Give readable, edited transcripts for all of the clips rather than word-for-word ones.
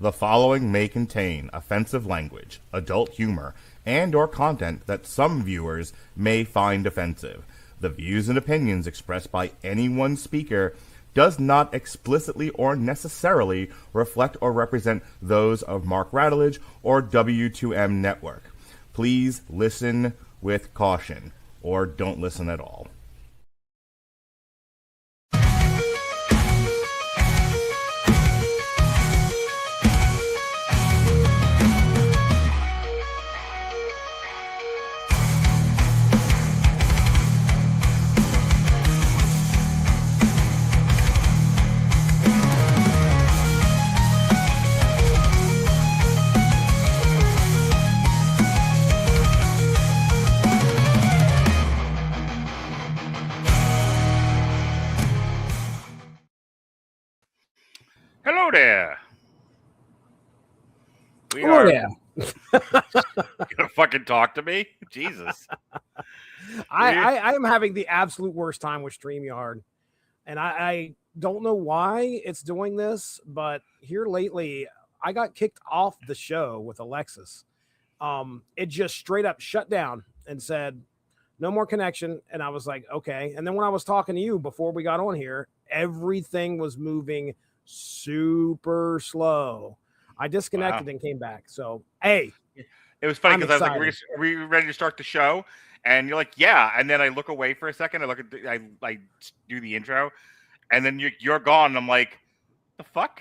The following may contain offensive language, adult humor, and or content that some viewers may find offensive. The views and opinions expressed by any one speaker does not explicitly or necessarily reflect or represent those of Mark Radulich or W2M Network. Please listen with caution, or don't listen at all. Hello there. Hello there. You gonna fucking talk to me? Jesus. I am having the absolute worst time with StreamYard. And I don't know why it's doing this, but here lately, I got kicked off the show with Alexis. It just straight up shut down and said, no more connection. And I was like, okay. And then when I was talking to you before we got on here, everything was moving super slow. I disconnected and came back. So, hey, it was funny because I was like, "Are we ready to start the show?" And you're like, "Yeah." And then I look away for a second. I look at I do the intro, and then you're gone. And I'm like, "The fuck?"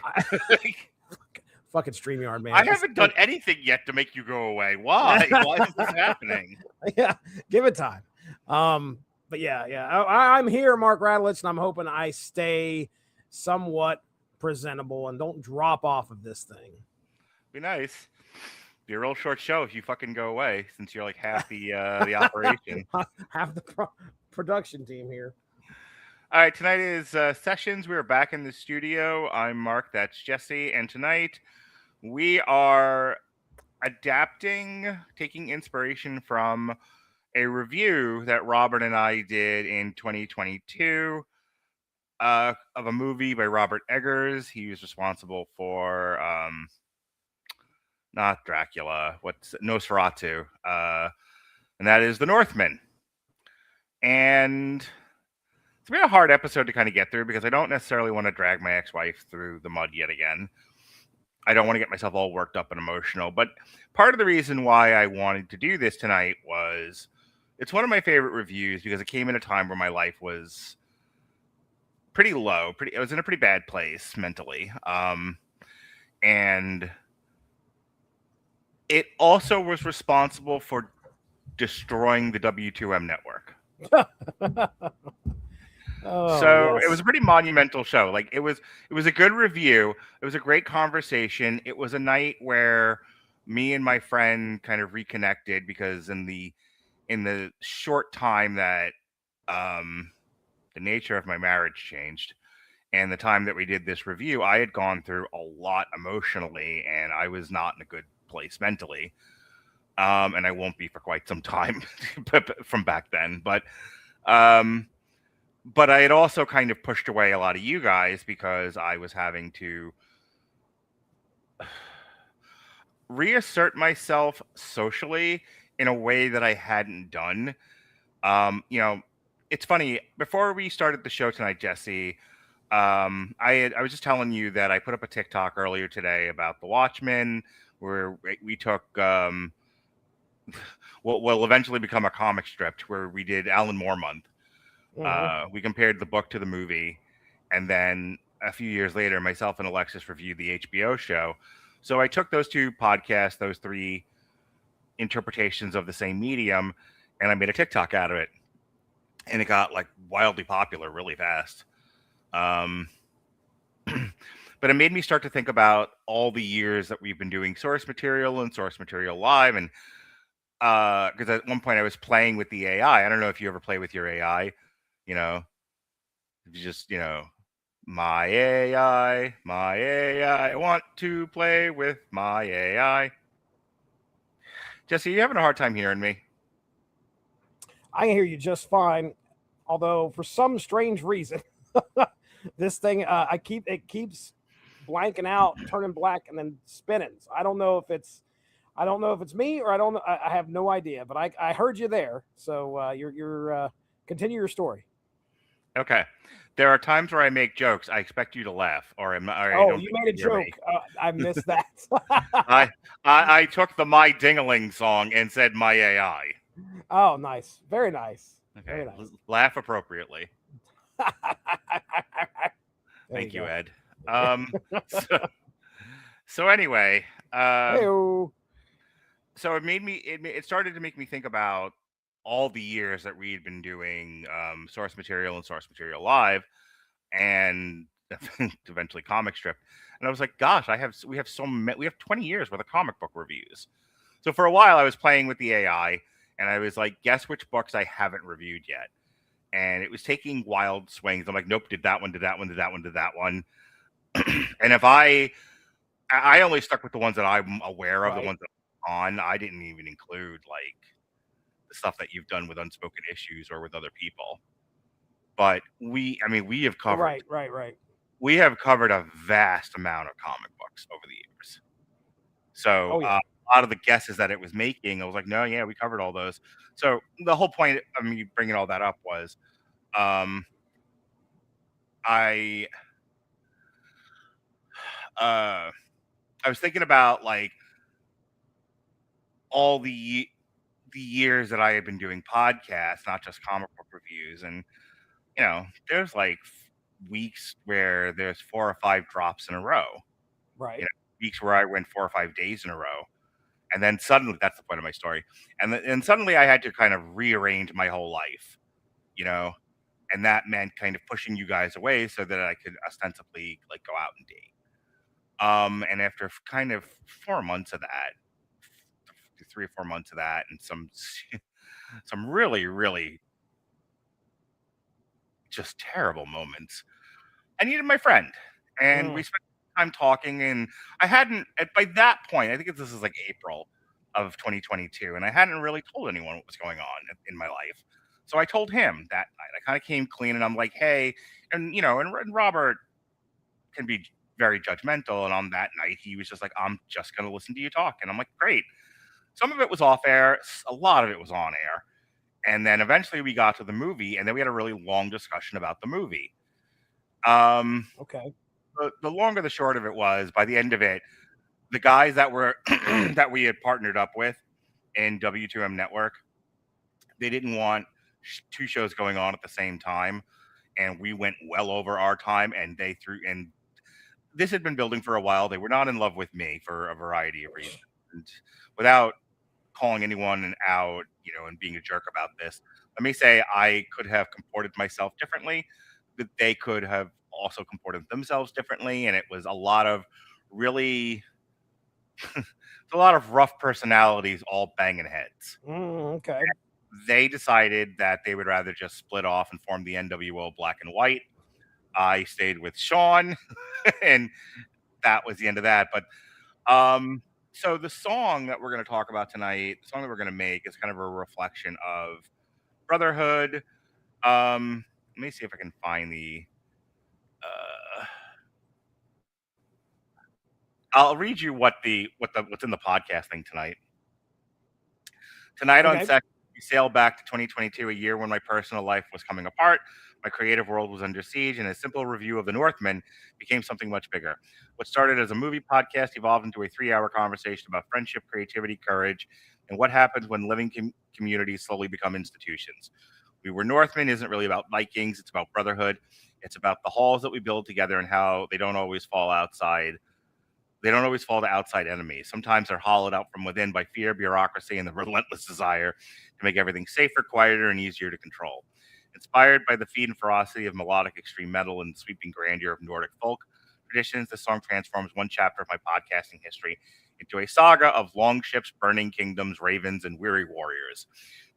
Fucking StreamYard, man. I haven't done anything yet to make you go away. Why? Why is this happening? Yeah, give it time. But yeah. I'm here, Mark Radulich, and I'm hoping I stay somewhat presentable and don't drop off of this thing. Be nice. Be a real short show if you fucking go away, since you're like half the operation. Half the production team here. All right, tonight is Sessions. We're back in the studio. I'm Mark, that's Jesse, and tonight we are adapting, taking inspiration from a review that Robert and I did in 2022 of a movie by Robert Eggers. He was responsible for not Dracula, what's Nosferatu, and that is The Northman. And it's been a hard episode to kind of get through because I don't necessarily want to drag my ex-wife through the mud yet again. I don't want to get myself all worked up and emotional. But part of the reason why I wanted to do this tonight was it's one of my favorite reviews because it came in a time where my life was pretty low. I was in a pretty bad place mentally. And it also was responsible for destroying the W2M network. So yes. It was a pretty monumental show. Like it was a good review. It was a great conversation. It was a night where me and my friend kind of reconnected because in the short time that the nature of my marriage changed and the time that we did this review, I had gone through a lot emotionally and I was not in a good place mentally. And I won't be for quite some time from back then. But I had also kind of pushed away a lot of you guys because I was having to reassert myself socially in a way that I hadn't done. It's funny. Before we started the show tonight, Jesse, I was just telling you that I put up a TikTok earlier today about The Watchmen, where we took what will eventually become a comic strip, where we did Alan Moore month. We compared the book to the movie, and then a few years later, myself and Alexis reviewed the HBO show. So I took those two podcasts, those three interpretations of the same medium, and I made a TikTok out of it. And it got like wildly popular really fast. But it made me start to think about all the years that we've been doing Source Material and Source Material Live. And because at one point I was playing with the AI. I don't know if you ever play with your AI. You just, my AI, I want to play with my AI. Jesse, you having a hard time hearing me? I can hear you just fine. Although for some strange reason, this thing, it keeps blanking out, turning black, and then spinning. So I don't know if it's me or I don't know. I have no idea, but I heard you there. So you're continue your story. Okay. There are times where I make jokes. I expect you to laugh, or I Oh, don't you think made a you hear joke. me. I missed that. I took the My Dingaling song and said My AI. Oh, nice. Very nice. Okay. Very nice. Laugh appropriately. Thank you, Ed. So anyway, Hey-o. so it started to make me think about all the years that we had been doing source material and source material live, and eventually comic strip. And I was like, gosh, we have 20 years worth of comic book reviews. So for a while I was playing with the AI, and I was like, guess which books I haven't reviewed yet. And it was taking wild swings. I'm like, nope, did that one, did that one, did that one, did that one. And if I only stuck with the ones that I'm aware of, the ones that I'm on. I didn't even include like the stuff that you've done with Unspoken Issues or with other people. But we have covered right. We have covered a vast amount of comic books over the years. So a lot of the guesses that it was making, I was like, no, yeah, we covered all those. So the whole point of me bringing all that up was, I was thinking about like all the years that I had been doing podcasts, not just comic book reviews, and there's like weeks where there's 4 or 5 drops in a row, right? Weeks where I went 4 or 5 days in a row, and then suddenly that's the point of my story, and suddenly I had to kind of rearrange my whole life, and that meant kind of pushing you guys away so that I could ostensibly like go out and date. And after kind of 4 months of that, 3 or 4 months of that, and some really, really just terrible moments, I needed my friend, and we spent time talking. And I hadn't, by that point, I think this is like April of 2022, and I hadn't really told anyone what was going on in my life. So I told him that night. I kind of came clean, and I'm like, hey, and and Robert can be very judgmental. And on that night, he was just like, I'm just going to listen to you talk. And I'm like, great. Some of it was off air, a lot of it was on air. And then eventually we got to the movie, and then we had a really long discussion about the movie. Okay. The longer the short of it was, by the end of it, the guys that were that we had partnered up with in W2M Network, they didn't want 2 shows going on at the same time, and we went well over our time, and and this had been building for a while. They were not in love with me for a variety of reasons. And without calling anyone out, and being a jerk about this, let me say I could have comported myself differently, that they could have also comported themselves differently, and it was a lot of really a lot of rough personalities all banging heads. Okay. They decided that they would rather just split off and form the NWO Black and White. I stayed with Sean, and that was the end of that. But so the song that we're going to talk about tonight, the song that we're going to make, is kind of a reflection of brotherhood. Let me see if I can find the. I'll read you what's in the podcast thing tonight. Tonight on Second, we sail back to 2022, a year when my personal life was coming apart, my creative world was under siege, and a simple review of The Northmen became something much bigger. What started as a movie podcast evolved into a 3-hour conversation about friendship, creativity, courage, and what happens when living communities slowly become institutions. We Were Northmen isn't really about Vikings, it's about brotherhood. It's about the halls that we build together and how they don't always fall outside. They don't always fall to outside enemies. Sometimes they're hollowed out from within by fear, bureaucracy, and the relentless desire to make everything safer, quieter, and easier to control. Inspired by the feed and ferocity of melodic extreme metal and the sweeping grandeur of Nordic folk traditions, this song transforms one chapter of my podcasting history into a saga of longships, burning kingdoms, ravens, and weary warriors.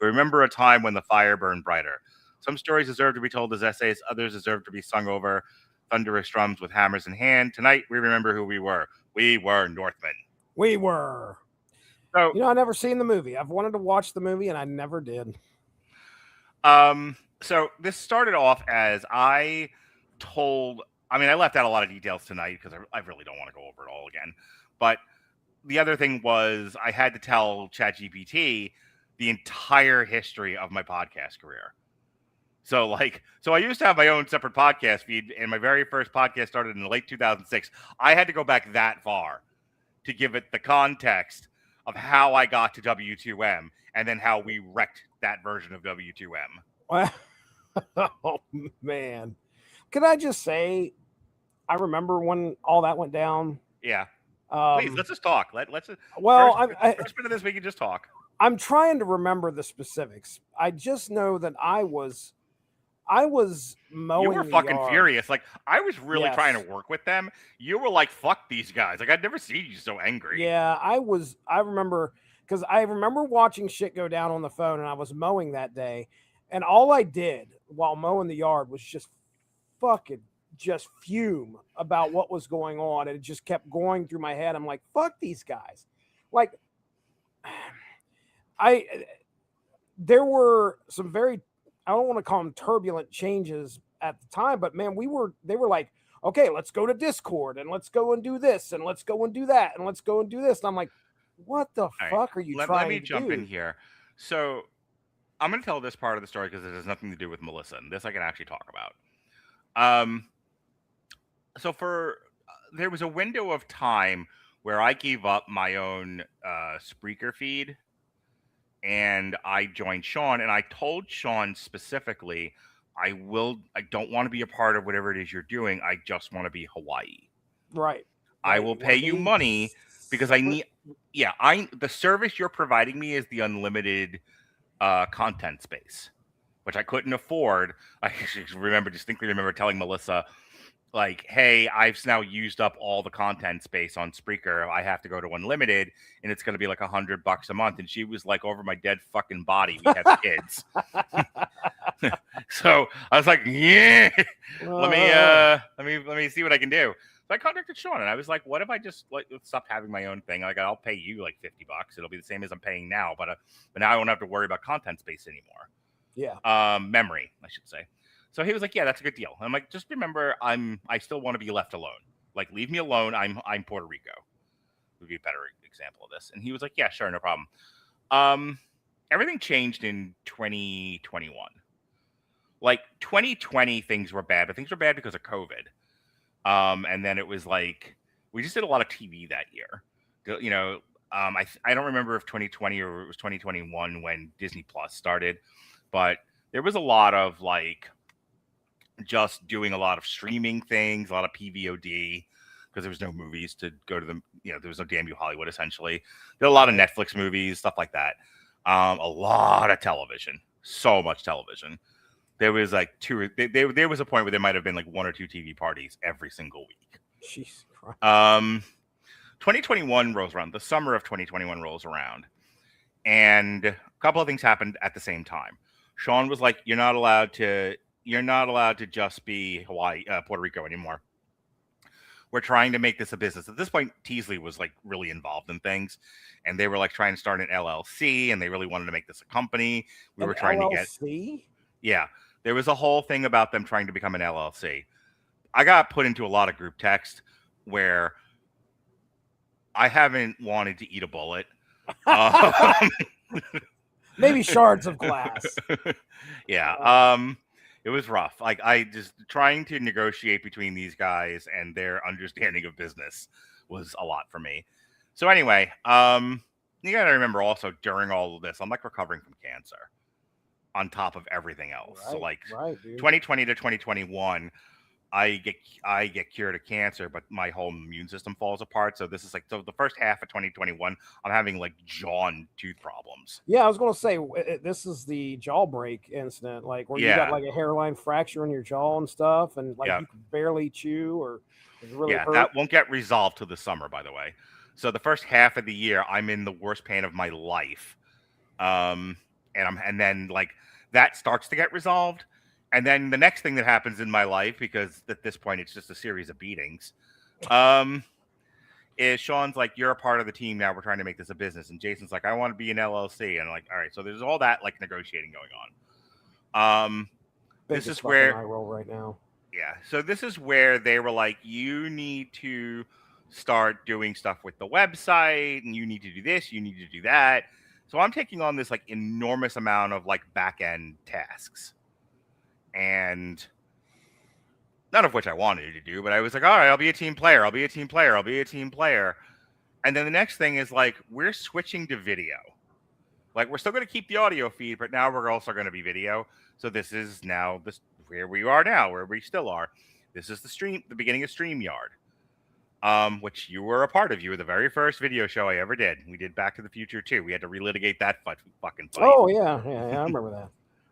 We remember a time when the fire burned brighter. Some stories deserve to be told as essays, others deserve to be sung over thunderous drums with hammers in hand. Tonight, we remember who we were. We were Northmen. We were. So, I never seen the movie. I've wanted to watch the movie, and I never did. So this started off as I told I mean, I left out a lot of details tonight because I really don't want to go over it all again. But the other thing was I had to tell ChatGPT the entire history of my podcast career. So I used to have my own separate podcast feed, and my very first podcast started in late 2006. I had to go back that far to give it the context of how I got to W2M and then how we wrecked that version of W2M. Oh, man. Could I just say, I remember when all that went down. Yeah. Please, let's just talk. Let's first bit of this, we can just talk. I'm trying to remember the specifics. I just know that I was mowing. You were fucking furious. Like, I was really trying to work with them. You were like, fuck these guys. Like, I'd never seen you so angry. Yeah, I remember, because I remember watching shit go down on the phone, and I was mowing that day. And all I did while mowing the yard was just fume about what was going on. And it just kept going through my head. I'm like, fuck these guys. Like, there were some very, I don't want to call them turbulent changes at the time, but man, they were like, okay, let's go to Discord and let's go and do this and let's go and do that and let's go and do this. And I'm like, what the fuck are you trying to do? Let me jump in here. So I'm going to tell this part of the story because it has nothing to do with Melissa, and this I can actually talk about. So there was a window of time where I gave up my own Spreaker feed, and I joined Sean, and I told Sean specifically, I don't want to be a part of whatever it is you're doing. I just want to be Hawaii. Right. I will pay you money because I need. Yeah, the service you're providing me is the unlimited content space, which I couldn't afford. I distinctly remember telling Melissa, like, hey, I've now used up all the content space on Spreaker. I have to go to unlimited, and it's going to be like $100 a month. And she was like, over my dead fucking body. We have kids. So I was like, yeah, let me see what I can do. So I contacted Sean, and I was like, what if I just stopped having my own thing? Like, I'll pay you like $50. It'll be the same as I'm paying now, but now I won't have to worry about content space anymore. Yeah. Memory, I should say. So he was like, yeah, that's a good deal. I'm like, just remember, I still want to be left alone. Like, leave me alone. I'm Puerto Rico. Would be a better example of this. And he was like, yeah, sure, no problem. Everything changed in 2021. Like 2020, things were bad, but things were bad because of COVID. And then it was like, we just did a lot of TV that year. You know, I don't remember if 2020 or it was 2021 when Disney Plus started, but there was a lot of like just doing a lot of streaming things, a lot of PVOD, because there was no movies to go to them. You know, there was no damn you Hollywood, essentially. There were a lot of Netflix movies, stuff like that. A lot of television, so much television. There was like there was a point where there might have been like 1 or 2 TV parties every single week. Jesus Christ. 2021 rolls around. The summer of 2021 rolls around. And a couple of things happened at the same time. Sean was like, you're not allowed to just be Puerto Rico anymore. We're trying to make this a business. At this point, Teasley was like really involved in things, and they were like trying to start an LLC, and they really wanted to make this a company. We were trying to get. Yeah. There was a whole thing about them trying to become an LLC. I got put into a lot of group text where I haven't wanted to eat a bullet. Maybe shards of glass. Yeah. It was rough. Like, I just trying to negotiate between these guys and their understanding of business was a lot for me. So anyway, you got to remember also during all of this, I'm like recovering from cancer on top of everything else. Right, so like 2020 to 2021, I get cured of cancer, but my whole immune system falls apart. So this is like, so the first half of 2021, I'm having like jaw and tooth problems. Yeah, I was going to say, this is the jaw break incident, like where you got like a hairline fracture in your jaw and stuff, and like you can barely chew or it really hurt. That won't get resolved till the summer, by the way. So the first half of the year, I'm in the worst pain of my life. And then like that starts to get resolved. And then the next thing that happens in my life, because at this point it's just a series of beatings, is Sean's like, you're a part of the team now. We're trying to make this a business. And Jason's like, I want to be an LLC. And I'm like, all right. So there's all that like negotiating going on. This is where I roll right now. Yeah. So this is where they were like, you need to start doing stuff with the website, and you need to do this, you need to do that. So I'm taking on this like enormous amount of like back end tasks, and none of which I wanted to do. But I was like, all right, I'll be a team player. I'll be a team player. I'll be a team player. And then the next thing is like, we're switching to video. Like, we're still going to keep the audio feed, but now we're also going to be video. So this is now this where we are now, where we still are. This is the beginning of StreamYard, which you were a part of. You were the very first video show I ever did. We did Back to the Future 2. We had to relitigate that fucking fight. Oh yeah, I remember that.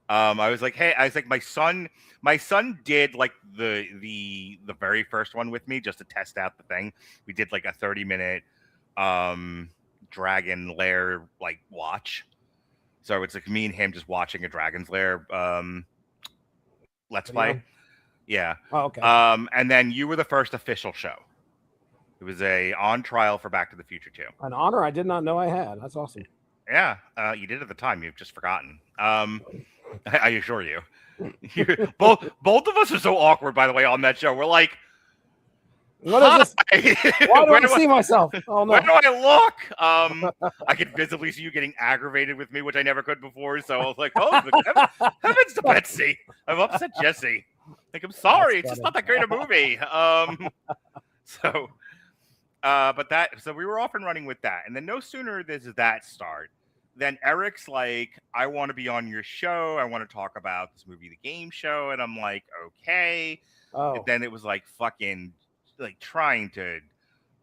I was like, hey, my son did like the very first one with me just to test out the thing. We did like a 30-minute Dragon Lair like watch. So it's like me and him just watching a Dragon's Lair let's play. Yeah. Oh, okay. And then you were the first official show. It was on trial for Back to the Future 2. An honor I did not know I had. That's awesome. Yeah, you did at the time. You've just forgotten. I assure you. Both of us are so awkward, by the way, on that show. We're like, what is this? Why do I see myself? Oh no! Where do I look? I could visibly see you getting aggravated with me, which I never could before. So I was like, "Oh, heavens to Betsy! I've upset Jesse. Like, I'm sorry, it's just not that great a movie." So we were off and running with that, and then no sooner does that start, then Eric's like, "I want to be on your show. I want to talk about this movie, The Game Show," and I'm like, "Okay." Oh. And then it was like fucking. Like trying to,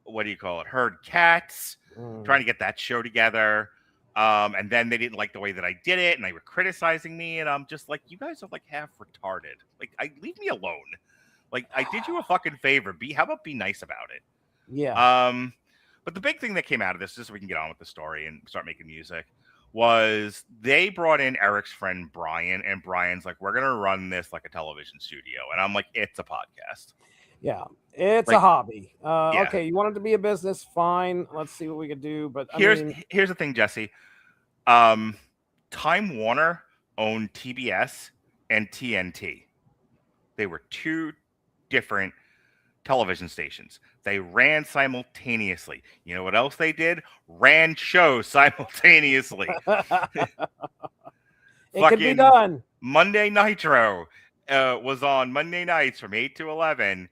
what do you call it? Herd cats, trying to get that show together. And then they didn't like the way that I did it, and they were criticizing me. And I'm just like, you guys are like half retarded. Like, leave me alone. Like, I did you a fucking favor. How about be nice about it? Yeah. But the big thing that came out of this, just so we can get on with the story and start making music, was they brought in Eric's friend Brian, and Brian's like, we're gonna run this like a television studio, and I'm like, it's a podcast. Yeah, it's a hobby. Yeah. Okay, you want it to be a business? Fine. Let's see what we could do. But here's the thing, Jesse. Time Warner owned TBS and TNT. They were two different television stations. They ran simultaneously. You know what else they did? Ran shows simultaneously. It could be done. Monday Nitro was on Monday nights from 8 to 11.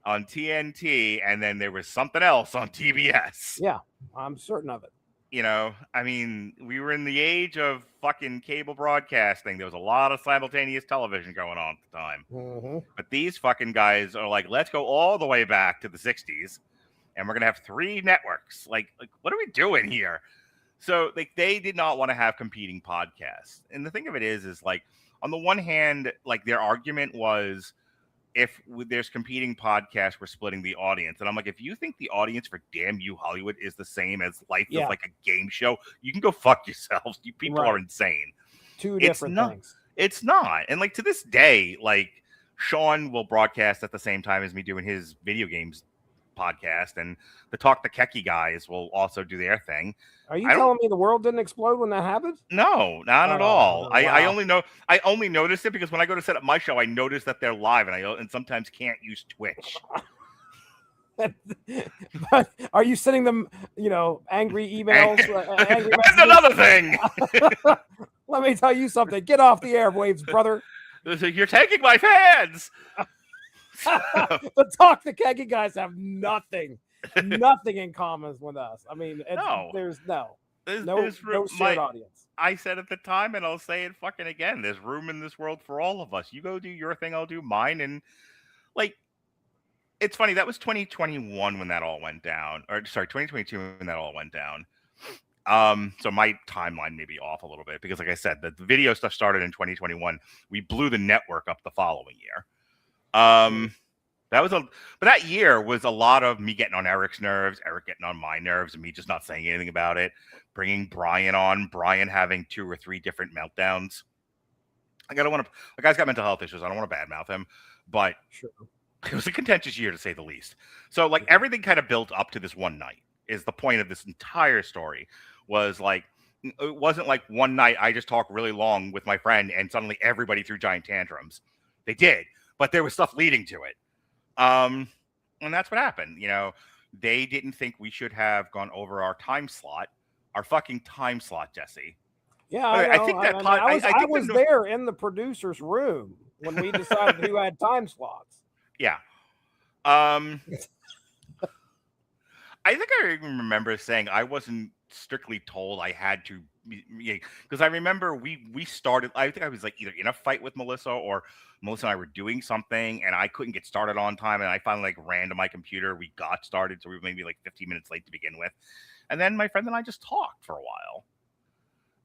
On TNT, and then there was something else on TBS. Yeah, I'm certain of it. You know, I mean, we were in the age of fucking cable broadcasting. There was a lot of simultaneous television going on at the time. Mm-hmm. But these fucking guys are like, let's go all the way back to the 60s, and we're going to have 3 networks. Like, what are we doing here? So, like, they did not want to have competing podcasts. And the thing of it is like, on the one hand, like, their argument was, if there's competing podcasts, we're splitting the audience. And I'm like, if you think the audience for Damn You Hollywood is the same as life is like a game show, you can go fuck yourselves. You people are insane. Two different things. It's not. And like to this day, like Sean will broadcast at the same time as me doing his video games podcast, and the Talk the Keki guys will also do their thing. Are you telling me the world didn't explode when that happened? No, not at all. Wow. I only noticed it because when I go to set up my show, I notice that they're live, and sometimes can't use Twitch. But are you sending them, angry emails? Angry That's another thing. Let me tell you something. Get off the airwaves, brother. You're taking my fans. The Talk the Keki guys have nothing in common with us. I mean, there's no shared audience. I said at the time, and I'll say it fucking again. There's room in this world for all of us. You go do your thing, I'll do mine. And like, it's funny. That was 2021 when that all went down, or sorry, 2022 when that all went down. So my timeline may be off a little bit because, like I said, the video stuff started in 2021. We blew the network up the following year. But that year was a lot of me getting on Eric's nerves, Eric getting on my nerves, and me just not saying anything about it. Bringing Brian on, Brian having 2 or 3 different meltdowns. The guy's got mental health issues. I don't want to badmouth him, but sure. It was a contentious year to say the least. So like everything kind of built up to this one night is the point of this entire story. Was like, it wasn't like one night I just talked really long with my friend and suddenly everybody threw giant tantrums. They did. but there was stuff leading to it. And that's what happened. They didn't think we should have gone over our fucking time slot, Jesse. Yeah, I think that I was there in the producer's room when we decided who had time slots. Yeah. I think I even remember saying I wasn't strictly told I had to, because I remember we started. I think I was like either in a fight with Melissa or Melissa and I were doing something and I couldn't get started on time, and I finally ran to my computer. We got started, so we were maybe like 15 minutes late to begin with, and then my friend and I just talked for a while.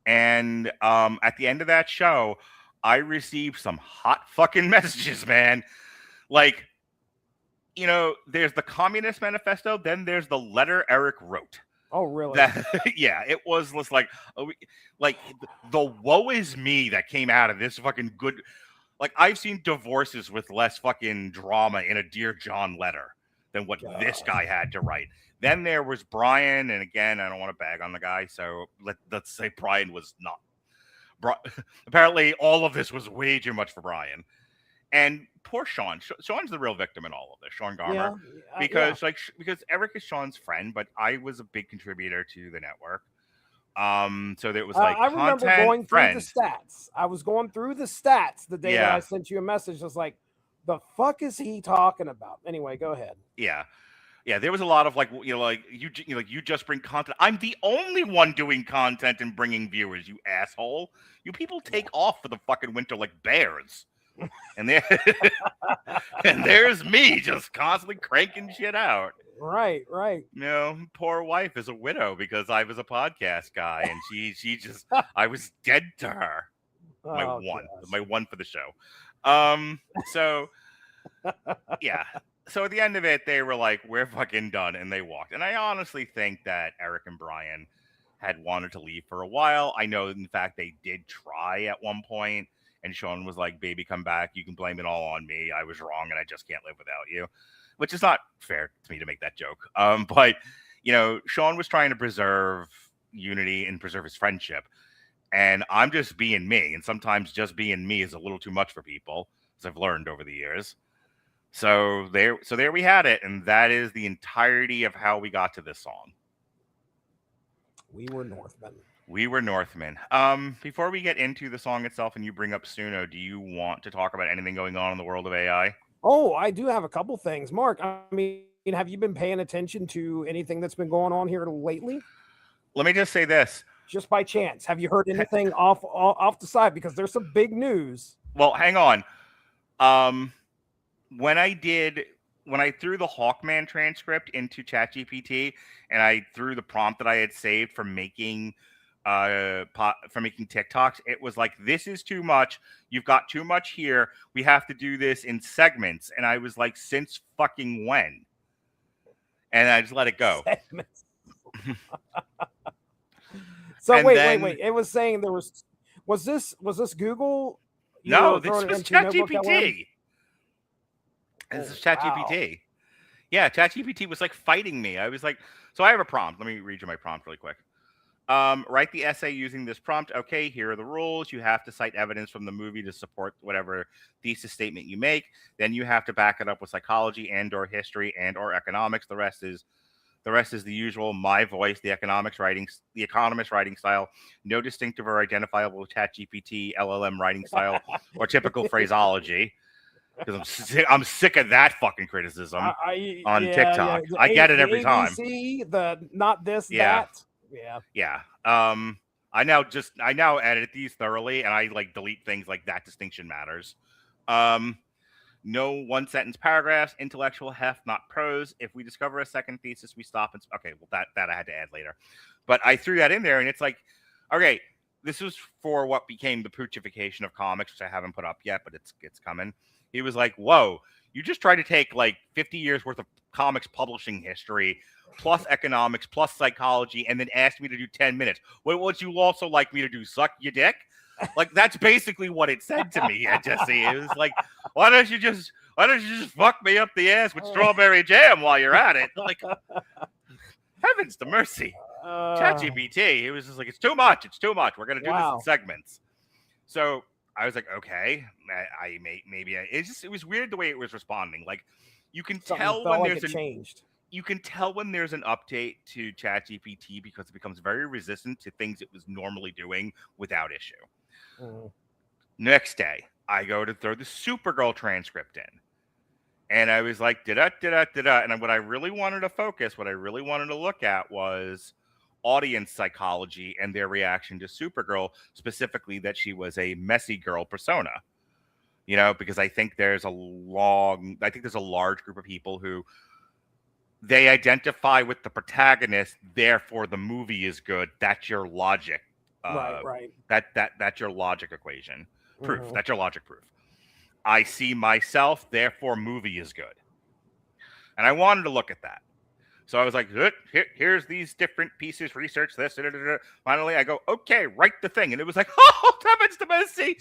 And at the end of that show, I received some hot fucking messages, man. Like, there's the Communist Manifesto, then there's the letter Eric wrote. Oh, really? Yeah, it was like the woe is me that came out of this fucking good. Like, I've seen divorces with less fucking drama in a Dear John letter than what this guy had to write. Then there was Brian, and again, I don't want to bag on the guy, so let's say Brian was not. Apparently, all of this was way too much for Brian. And poor Sean. Sean's the real victim in all of this, Sean Garmer. Yeah, because Eric is Sean's friend, but I was a big contributor to the network. So there was like I remember going through the stats. I was going through the stats the day that I sent you a message. I was like, the fuck is he talking about? Anyway, go ahead. Yeah. Yeah, there was a lot of you just bring content. I'm the only one doing content and bringing viewers, you asshole. You people take off for the fucking winter like bears. And there's me just constantly cranking shit out. Right. Poor wife is a widow because I was a podcast guy, and she just I was dead to her. My one for the show. So yeah. So at the end of it, they were like, we're fucking done, and they walked. And I honestly think that Eric and Brian had wanted to leave for a while. I know, in fact, they did try at one point, and Sean was like, baby, come back. You can blame it all on me. I was wrong, and I just can't live without you, which is not fair to me to make that joke. But, Sean was trying to preserve unity and preserve his friendship, and I'm just being me, and sometimes just being me is a little too much for people, as I've learned over the years. So there we had it, and that is the entirety of how we got to this song. We Were Northmen. We Were Northmen. Before we get into the song itself and you bring up Suno, do you want to talk about anything going on in the world of AI? Oh, I do have a couple things. Mark, I mean, have you been paying attention to anything that's been going on here lately? Let me just say this. Just by chance, have you heard anything off the side? Because there's some big news. Well, hang on. When I threw the Hawkman transcript into ChatGPT and I threw the prompt that I had saved for making TikToks, it was like, this is too much. You've got too much here. We have to do this in segments. And I was like, since fucking when? And I just let it go. So wait. It was saying there was this Google? No, this was ChatGPT. This is ChatGPT. Wow. Yeah, ChatGPT was like fighting me. I was like, so I have a prompt. Let me read you my prompt really quick. Write the essay using this prompt. Okay, here are the rules. You have to cite evidence from the movie to support whatever thesis statement you make. Then you have to back it up with psychology and/or history and/or economics. The rest is the usual. My voice, the economist writing style. No distinctive or identifiable ChatGPT LLM writing style or typical phraseology. Because I'm sick of that fucking criticism on TikTok. Yeah. I get it every time. Not this, that. Yeah. I now edit these thoroughly, and I like delete things like that distinction matters. No one sentence paragraphs, intellectual heft, not prose. If we discover a second thesis, we stop and okay. Well, that I had to add later, but I threw that in there, and it's like, okay, this was for what became the poochification of comics, which I haven't put up yet, but it's coming. He was like, whoa, you just tried to take like 50 years worth of comics publishing history, plus economics, plus psychology, and then asked me to do 10 minutes. What would you also like me to do? Suck your dick? Like, that's basically what it said to me, Jesse. It was like, why don't you just fuck me up the ass with strawberry jam while you're at it? Like, heavens to mercy. ChatGPT, it was just like, it's too much. We're going to do this in segments. So I was like, okay, it was weird the way it was responding. Like, you can Something tell felt when like it changed. you can tell when there's an update to ChatGPT because it becomes very resistant to things it was normally doing without issue. Mm. Next day, I go to throw the Supergirl transcript in. And I was like, da-da. And what I really wanted to focus, what I really wanted to look at was audience psychology and their reaction to Supergirl, specifically that she was a messy girl persona. You know, because I think there's a large group of people who they identify with the protagonist, therefore the movie is good. That's your logic. Right. That's your logic equation. Proof. That's your logic proof. I see myself, therefore movie is good. And I wanted to look at that. So I was like, here's these different pieces, research this. Finally, I go, okay, write the thing. And it was like, oh, heavens to mercy.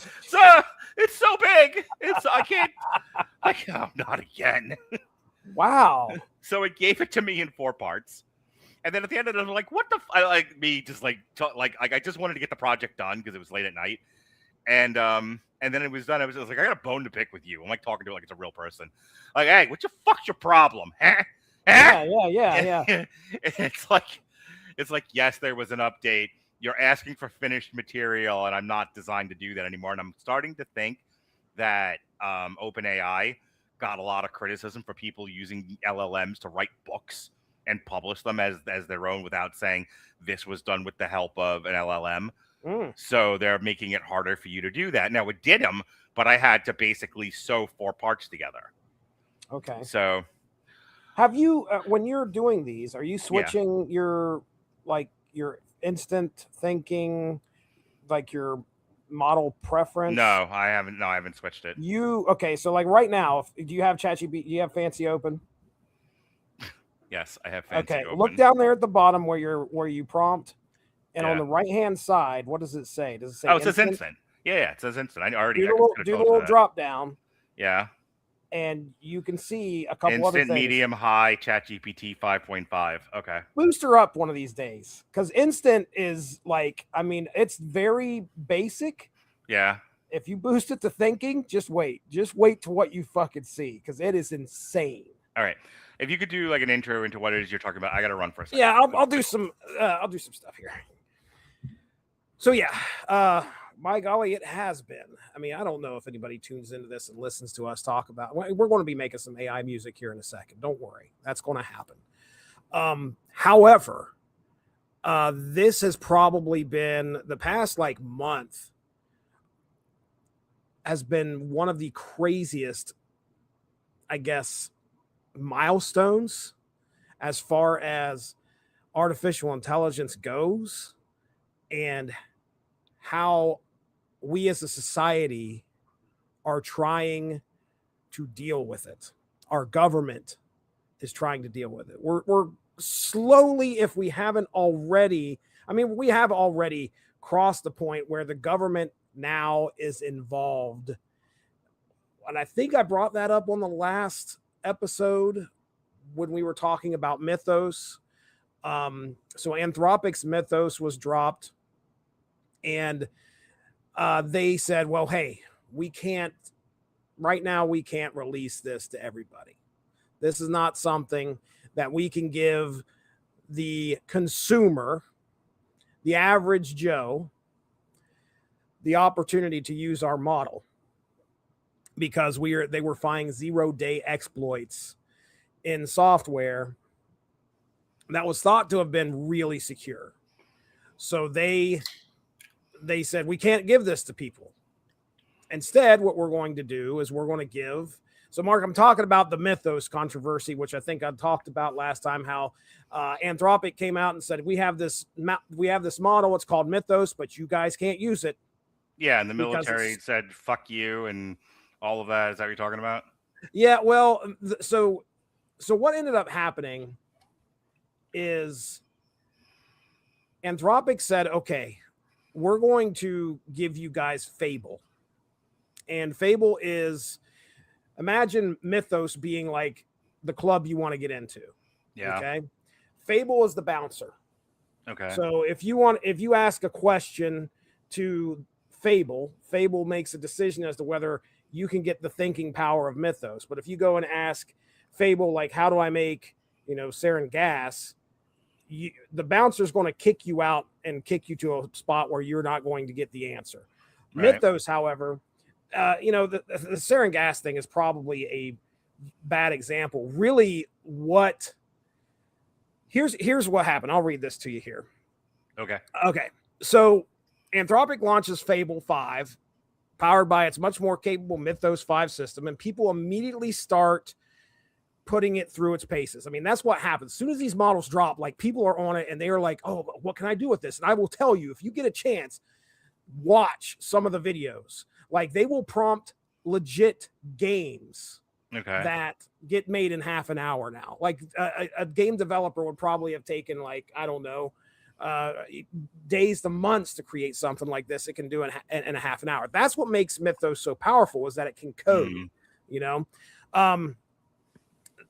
It's so big. I can't. Oh, not again. Wow. So it gave it to me in 4 parts. And then at the end of it, I was like, what the I just wanted to get the project done because it was late at night. And then it was done. I was like, I got a bone to pick with you. I'm like talking to it like it's a real person. Like, hey, what the fuck's your problem? Huh? Yeah. It's like, yes, there was an update. You're asking for finished material, and I'm not designed to do that anymore. And I'm starting to think that OpenAI got a lot of criticism for people using LLMs to write books and publish them as their own without saying this was done with the help of an LLM. So they're making it harder for you to do that. Now, it did them, but I had to basically sew 4 parts together. Okay. So have you, when you're doing these, are you switching your instant thinking, like your model preference? No, I haven't. No, I haven't switched it. Okay. So like right now, do you have ChatGPT? Do you have Fancy open? Yes, I have Fancy open. Look down there at the bottom where you prompt. And on the right-hand side, what does it say? Does it say? Oh, it says instant. Yeah, it says instant. I already do the little drop down. Yeah. And you can see a couple instant, other things. Medium, high, ChatGPT 5.5. Okay. Boost her up one of these days, because instant is like, I mean, it's very basic. Yeah. If you boost it to thinking, just wait to what you fucking see, because it is insane. All right. If you could do like an intro into what it is you're talking about, I got to run for a second. Yeah, I'll do some stuff here. So yeah, my golly, it has been. I mean, I don't know if anybody tunes into this and listens to us talk about. We're going to be making some AI music here in a second. Don't worry, that's going to happen. However, this has probably been the past like month has been one of the craziest, I guess, milestones as far as artificial intelligence goes, and how we as a society are trying to deal with it. Our government is trying to deal with it. We're slowly, if we haven't already, I mean, we have already crossed the point where the government now is involved. And I think I brought that up on the last episode when we were talking about Mythos. So Anthropic's Mythos was dropped, and they said, well, hey, we can't release this to everybody. This is not something that we can give the consumer, the average Joe, the opportunity to use our model, because they were finding 0-day exploits in software that was thought to have been really secure. So they said, we can't give this to people. Instead, what we're going to do is we're going to give. So, Mark, I'm talking about the Mythos controversy, which I think I talked about last time, how Anthropic came out and said, we have this model. It's called Mythos, but you guys can't use it. Yeah, and the military said, fuck you, and all of that. Is that what you're talking about? Yeah, well, so what ended up happening is Anthropic said, okay, we're going to give you guys Fable. And Fable is, imagine Mythos being like the club you want to get into. Yeah. Okay. Fable is the bouncer. Okay. So if you ask a question to Fable. Fable makes a decision as to whether you can get the thinking power of Mythos. But if you go and ask Fable, like, how do I make, sarin gas? The bouncer's going to kick you out and kick you to a spot where you're not going to get the answer. Right. Mythos, however, the sarin gas thing is probably a bad example. Really, here's what happened. I'll read this to you here. Okay. So Anthropic launches Fable 5, powered by its much more capable Mythos 5 system, and people immediately start putting it through its paces. I mean, that's what happens. As soon as these models drop, like, people are on it and they are like, oh, what can I do with this? And I will tell you, if you get a chance, watch some of the videos. Like, they will prompt legit games that get made in half an hour now. Like, a game developer would probably have taken, like, I don't know, days to months to create something like this. It can do in a half an hour. That's what makes Mythos so powerful, is that it can code,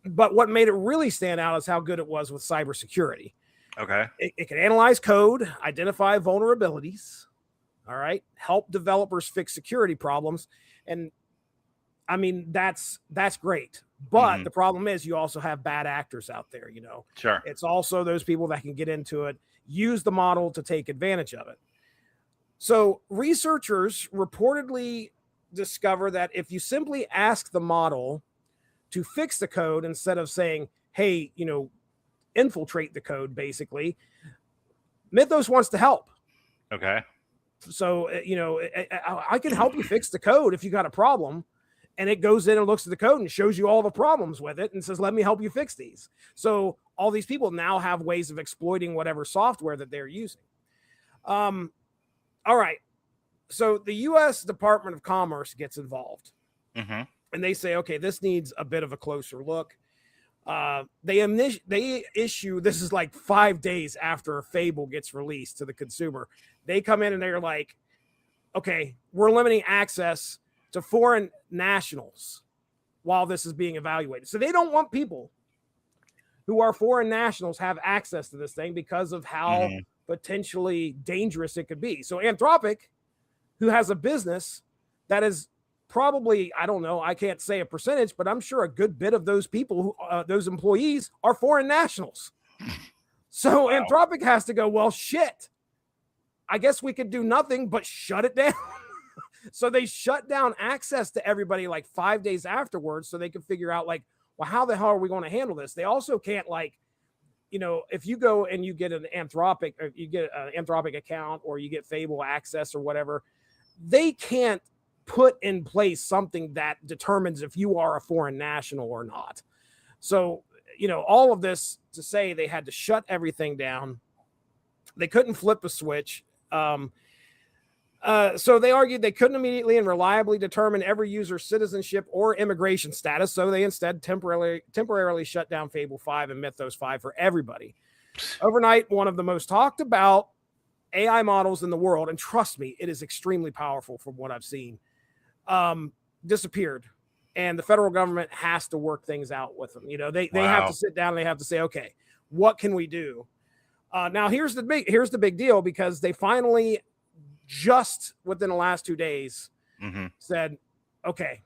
but what made it really stand out is how good it was with cybersecurity. Okay. It can analyze code, identify vulnerabilities, all right, help developers fix security problems. And I mean, that's great. But the problem is you also have bad actors out there, Sure. It's also those people that can get into it, use the model to take advantage of it. So researchers reportedly discover that if you simply ask the model to fix the code instead of saying, hey, infiltrate the code, basically, Mythos wants to help. Okay. So, I can help you fix the code if you got a problem. And it goes in and looks at the code and shows you all the problems with it and says, let me help you fix these. So all these people now have ways of exploiting whatever software that they're using. All right. So the U.S. Department of Commerce gets involved. And they say, okay, this needs a bit of a closer look. They issue, this is like 5 days after Fable gets released to the consumer. They come in and they're like, okay, we're limiting access to foreign nationals while this is being evaluated. So they don't want people who are foreign nationals have access to this thing because of how potentially dangerous it could be. So Anthropic, who has a business that is probably, I don't know, I can't say a percentage, but I'm sure a good bit of those people, those employees, are foreign nationals. So Anthropic has to go, well, shit, I guess we could do nothing but shut it down. So they shut down access to everybody like 5 days afterwards so they could figure out, like, well, how the hell are we going to handle this? They also can't, like, if you go and you get an Anthropic, or you get an Anthropic account, or you get Fable access or whatever, they can't put in place something that determines if you are a foreign national or not. So, all of this to say they had to shut everything down. They couldn't flip a switch. So they argued they couldn't immediately and reliably determine every user's citizenship or immigration status. So they instead temporarily shut down Fable 5 and Mythos 5 for everybody. Overnight, one of the most talked about AI models in the world, and trust me, it is extremely powerful from what I've seen, disappeared. And the federal government has to work things out with them. They have to sit down and they have to say, okay, what can we do? Now here's the big deal, because they finally, just within the last 2 days, said, okay,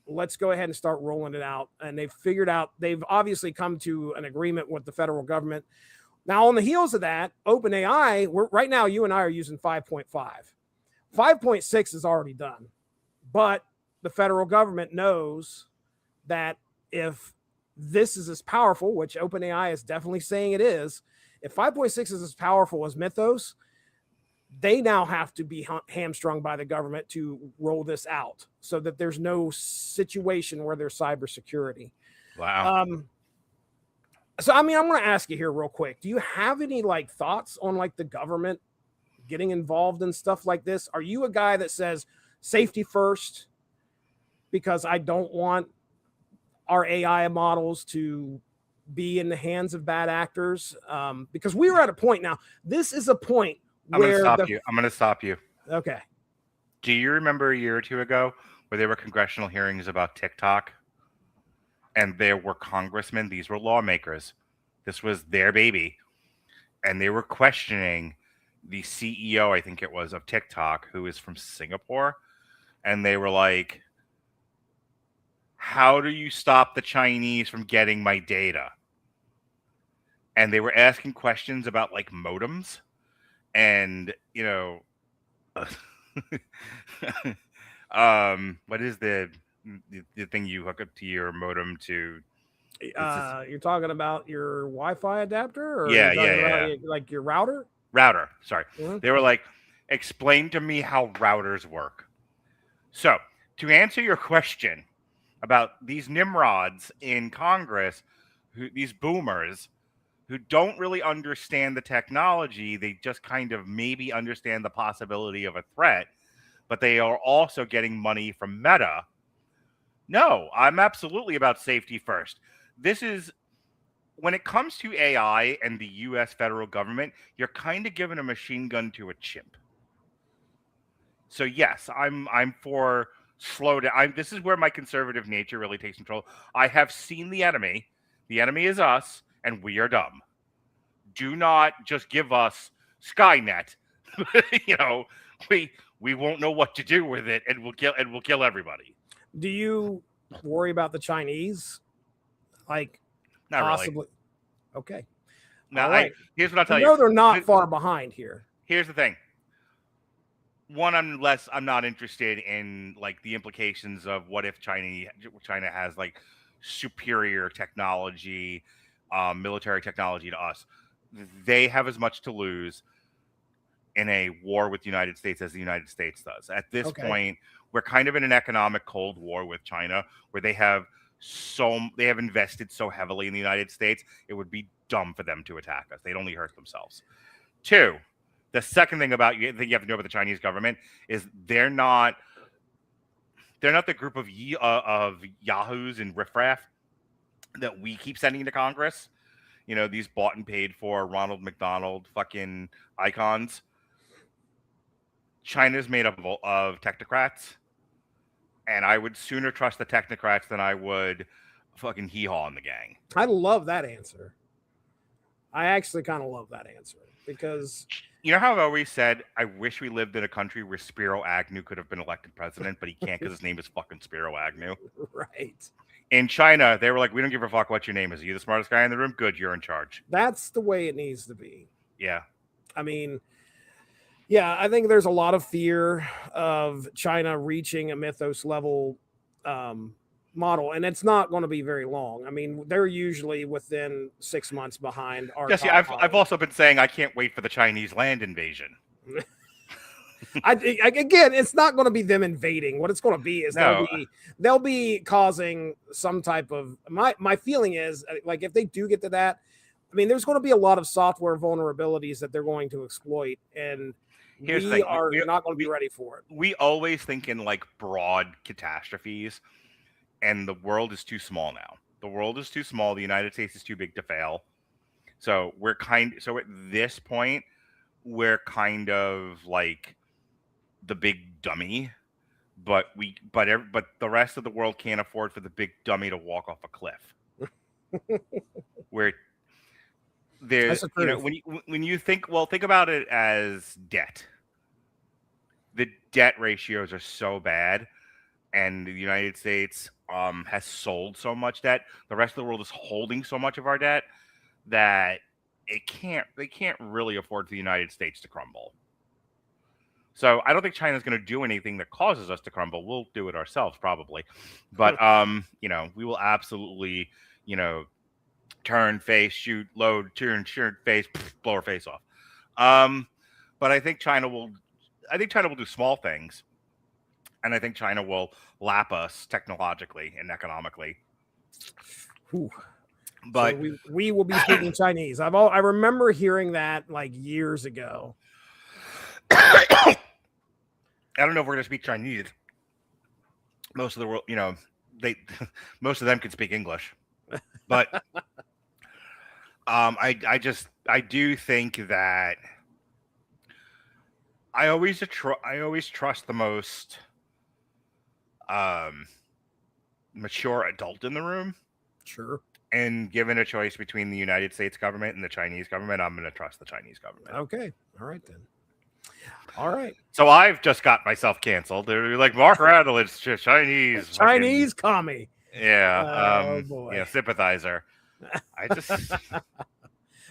let's go ahead and start rolling it out. And they've obviously come to an agreement with the federal government. Now, on the heels of that, OpenAI, right now, you and I are using 5.5. 5.6 is already done. But the federal government knows that if this is as powerful, which OpenAI is definitely saying it is, if 5.6 is as powerful as Mythos, they now have to be hamstrung by the government to roll this out so that there's no situation where there's cybersecurity. Wow. So, I mean, I'm going to ask you here real quick. Do you have any thoughts on the government getting involved in stuff like this? Are you a guy that says safety first because I don't want our AI models to be in the hands of bad actors? Because we were at a point now. This is a point where I'm going to stop you. Okay. Do you remember a year or two ago where there were congressional hearings about TikTok? And there were congressmen, these were lawmakers. This was their baby. And they were questioning the CEO, I think it was, of TikTok, who is from Singapore, and they were like, how do you stop the Chinese from getting my data? And they were asking questions about like modems and, what is the thing you hook up to your modem to? You're talking about your Wi-Fi adapter, or Yeah, you're talking yeah. about like your router? Router, sorry. Mhm. They were like, explain to me how routers work. So, to answer your question about these nimrods in Congress, these boomers who don't really understand the technology, they just kind of maybe understand the possibility of a threat, but they are also getting money from Meta. No, I'm absolutely about safety first. This is when it comes to AI and the US federal government, you're kind of giving a machine gun to a chimp. So yes, I'm for slow down. This is where my conservative nature really takes control. I have seen the enemy. The enemy is us, and we are dumb. Do not just give us Skynet. We won't know what to do with it, and we'll kill everybody. Do you worry about the Chinese? Like, Not possibly. really. Okay. Now, All right. here's what I'll tell you. You. They're not far behind here. Here's the thing. One, I'm not interested in like the implications of what if China has like superior technology, military technology to us. They have as much to lose in a war with the United States as the United States does. At this point, we're kind of in an economic cold war with China, where they have invested so heavily in the United States. It would be dumb for them to attack us. They'd only hurt themselves. Two, the second thing that you have to know about the Chinese government is they're not the group of yahoos and riffraff that we keep sending to Congress. These bought and paid for Ronald McDonald fucking icons. China's made up of technocrats, and I would sooner trust the technocrats than I would fucking hee-haw in the gang. I love that answer. I actually kind of love that answer because you know how I've always said I wish we lived in a country where Spiro Agnew could have been elected president, but he can't because his name is fucking Spiro Agnew. Right. In China, they were like, we don't give a fuck what your name is. Are you the smartest guy in the room? Good, you're in charge. That's the way it needs to be. Yeah. I mean, yeah, I think there's a lot of fear of China reaching a mythos level model, and it's not going to be very long. I mean, they're usually within 6 months behind our. Jesse, I've also been saying I can't wait for the Chinese land invasion. Again, it's not going to be them invading. What it's going to be is they'll be causing some type of. My feeling is like if they do get to that, I mean, there's going to be a lot of software vulnerabilities that they're going to exploit, and we are not going to be ready for it. We always think in like broad catastrophes, and the world is too small now. The world is too small. The United States is too big to fail. So at this point, we're kind of like the big dummy, but the rest of the world can't afford for the big dummy to walk off a cliff. Where there's, when you think about it as debt. The debt ratios are so bad, and the United States has sold so much debt. The rest of the world is holding so much of our debt that they can't really afford for the United States to crumble. So I don't think China's going to do anything that causes us to crumble. We'll do it ourselves probably, but we will absolutely turn, face, shoot, load, turn, face, blow our face off. But I think China will do small things, and I think China will lap us technologically and economically. Ooh. But so we will be speaking Chinese. I remember hearing that like years ago. I don't know if we're going to speak Chinese. Most of the world, most of them can speak English, but I do think that I always trust the most mature adult in the room. Sure. And given a choice between the United States government and the Chinese government, I'm going to trust the Chinese government. Okay. All right then. All right. So I've just got myself canceled. They're like, Mark Radulich, Chinese. Chinese commie. Yeah. Oh, boy. Sympathizer. I just...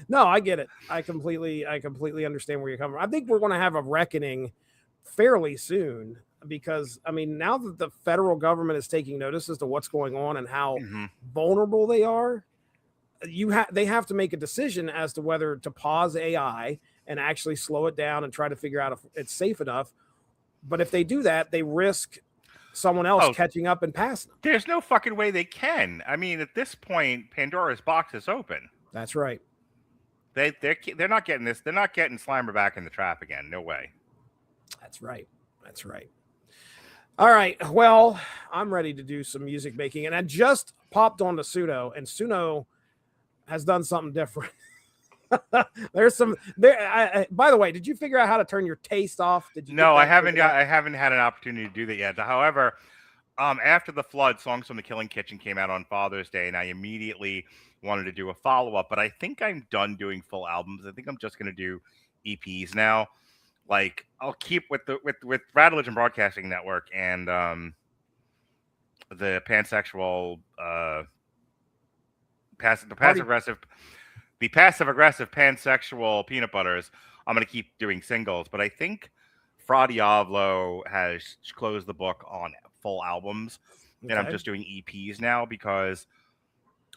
No, I get it. I completely understand where you're coming from. I think we're going to have a reckoning fairly soon because, I mean, now that the federal government is taking notice as to what's going on and how vulnerable they are, they have to make a decision as to whether to pause AI and actually slow it down and try to figure out if it's safe enough. But if they do that, they risk someone else catching up and passing them. There's no fucking way they can. I mean, at this point, Pandora's box is open. That's right. They're not getting this. They're not getting Slimer back in the trap again. No way. That's right. That's right. All right. Well, I'm ready to do some music making, and I just popped on to Suno, and Suno has done something different. There's some there. By the way, did you figure out how to turn your taste off? Did you? No, I haven't. I haven't had an opportunity to do that yet. However, after the flood, Songs from the Killing Kitchen came out on Father's Day, and I immediately wanted to do a follow-up. But I think I'm done doing full albums. I think I'm just going to do EPs now. Like, I'll keep with Radulich and Broadcasting Network and the pansexual passive aggressive pansexual peanut butters. I'm going to keep doing singles, but I think Fra Diavolo has closed the book on full albums, and I'm just doing EPs now because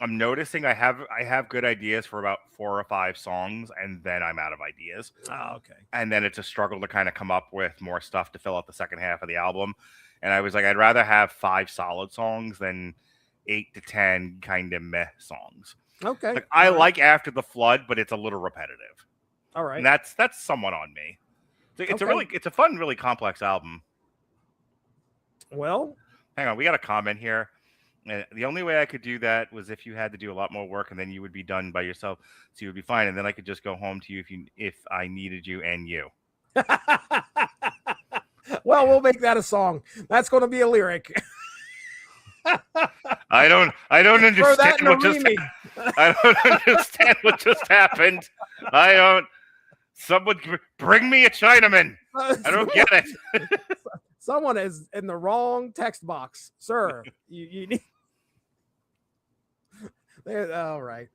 I'm noticing I have good ideas for about 4 or 5 songs, and then I'm out of ideas. Oh, okay. And then it's a struggle to kind of come up with more stuff to fill out the second half of the album. And I was like, I'd rather have 5 solid songs than 8 to 10 kind of meh songs. Okay. Like, I like After the Flood, but it's a little repetitive. All right. And that's somewhat on me. It's a fun, really complex album. Well, hang on, we got a comment here. The only way I could do that was if you had to do a lot more work, and then you would be done by yourself, so you would be fine, and then I could just go home to you if I needed you and you. Well, we'll make that a song. That's going to be a lyric. I don't understand what just I don't understand what just happened. I don't. Someone bring me a Chinaman. I don't get it. Someone is in the wrong text box, sir. You need. All right.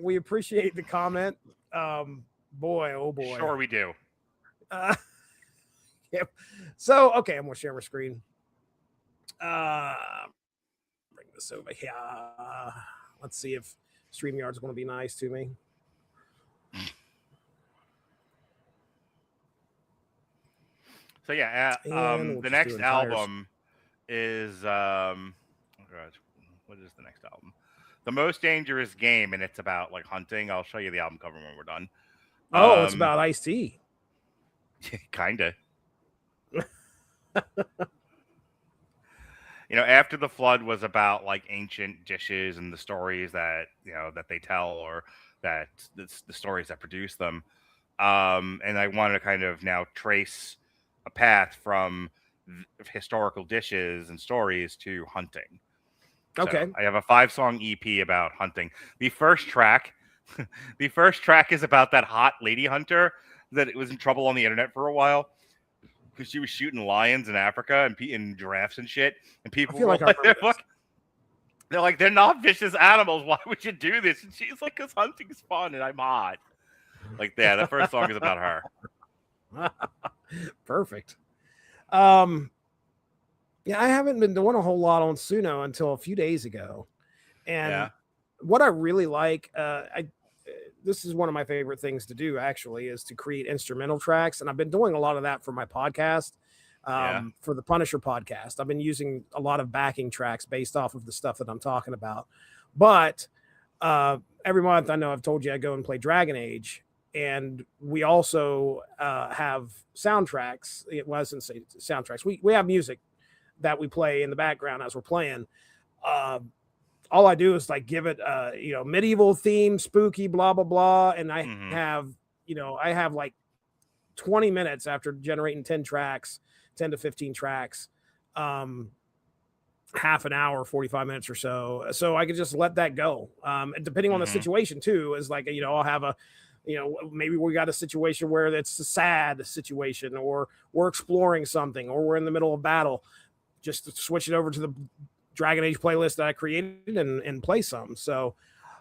We appreciate the comment. Boy, oh boy. Sure, we do. Yep. So, okay, I'm gonna share my screen. Bring this over here. Let's see if StreamYard's going to be nice to me. So yeah, the next album is what is the next album? The Most Dangerous Game, and it's about like hunting. I'll show you the album cover when we're done. Oh, it's about Ice-T. Kinda. After the Flood was about like ancient dishes and the stories that that they tell, or that the stories that produce them. And I want to kind of now trace a path from historical dishes and stories to hunting. Okay. So I have a 5-song EP about hunting. The first track is about that hot lady hunter that was in trouble on the internet for a while because she was shooting lions in Africa and giraffes and shit. And people were like, they're like, they're not vicious animals. Why would you do this? And she's like, because hunting's fun and I'm hot. Like, yeah, the first song is about her. Perfect. Yeah, I haven't been doing a whole lot on Suno until a few days ago. And what I really like, this is one of my favorite things to do, actually, is to create instrumental tracks. And I've been doing a lot of that for my podcast, for the Punisher podcast. I've been using a lot of backing tracks based off of the stuff that I'm talking about. But every month, I know I've told you I go and play Dragon Age. And we also have soundtracks. It wasn't say soundtracks. We have music that we play in the background as we're playing. All I do is like give it medieval theme, spooky, blah blah blah, and I have like 20 minutes after generating 10 to 15 tracks, half an hour, 45 minutes or so I could just let that go. And depending on the situation too, is like I'll have maybe we got a situation where it's a sad situation, or we're exploring something, or we're in the middle of battle. Just to switch it over to the Dragon Age playlist that I created and play some. So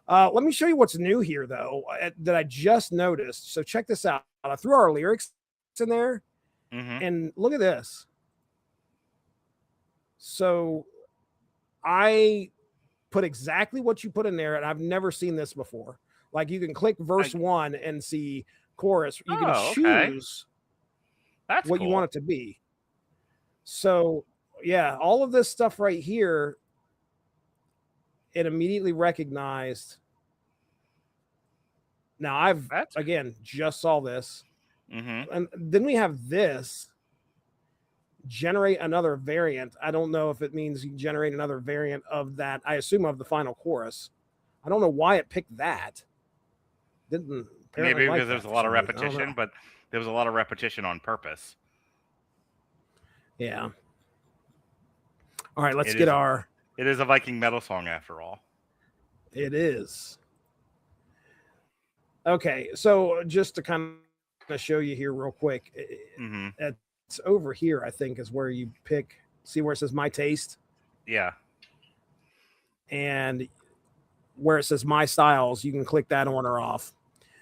let me show you what's new here, though, that I just noticed. So check this out. I threw our lyrics in there, and look at this. So I put exactly what you put in there, and I've never seen this before. Like, you can click verse 1 and see chorus. You can choose what you want it to be. So, yeah, all of this stuff right here, it immediately recognized. Now, I've, again, just saw this. And then we have this. Generate another variant. I don't know if it means you generate another variant of that. I assume of the final chorus. I don't know why it picked that. Didn't maybe because there was a lot of repetition, but there was a lot of repetition on purpose. Yeah. All right, let's get our. It is a Viking metal song after all. It is. Okay, so just to kind of show you here real quick, it's over here, I think, is where you pick. See where it says My Taste? Yeah. And where it says My Styles, you can click that on or off.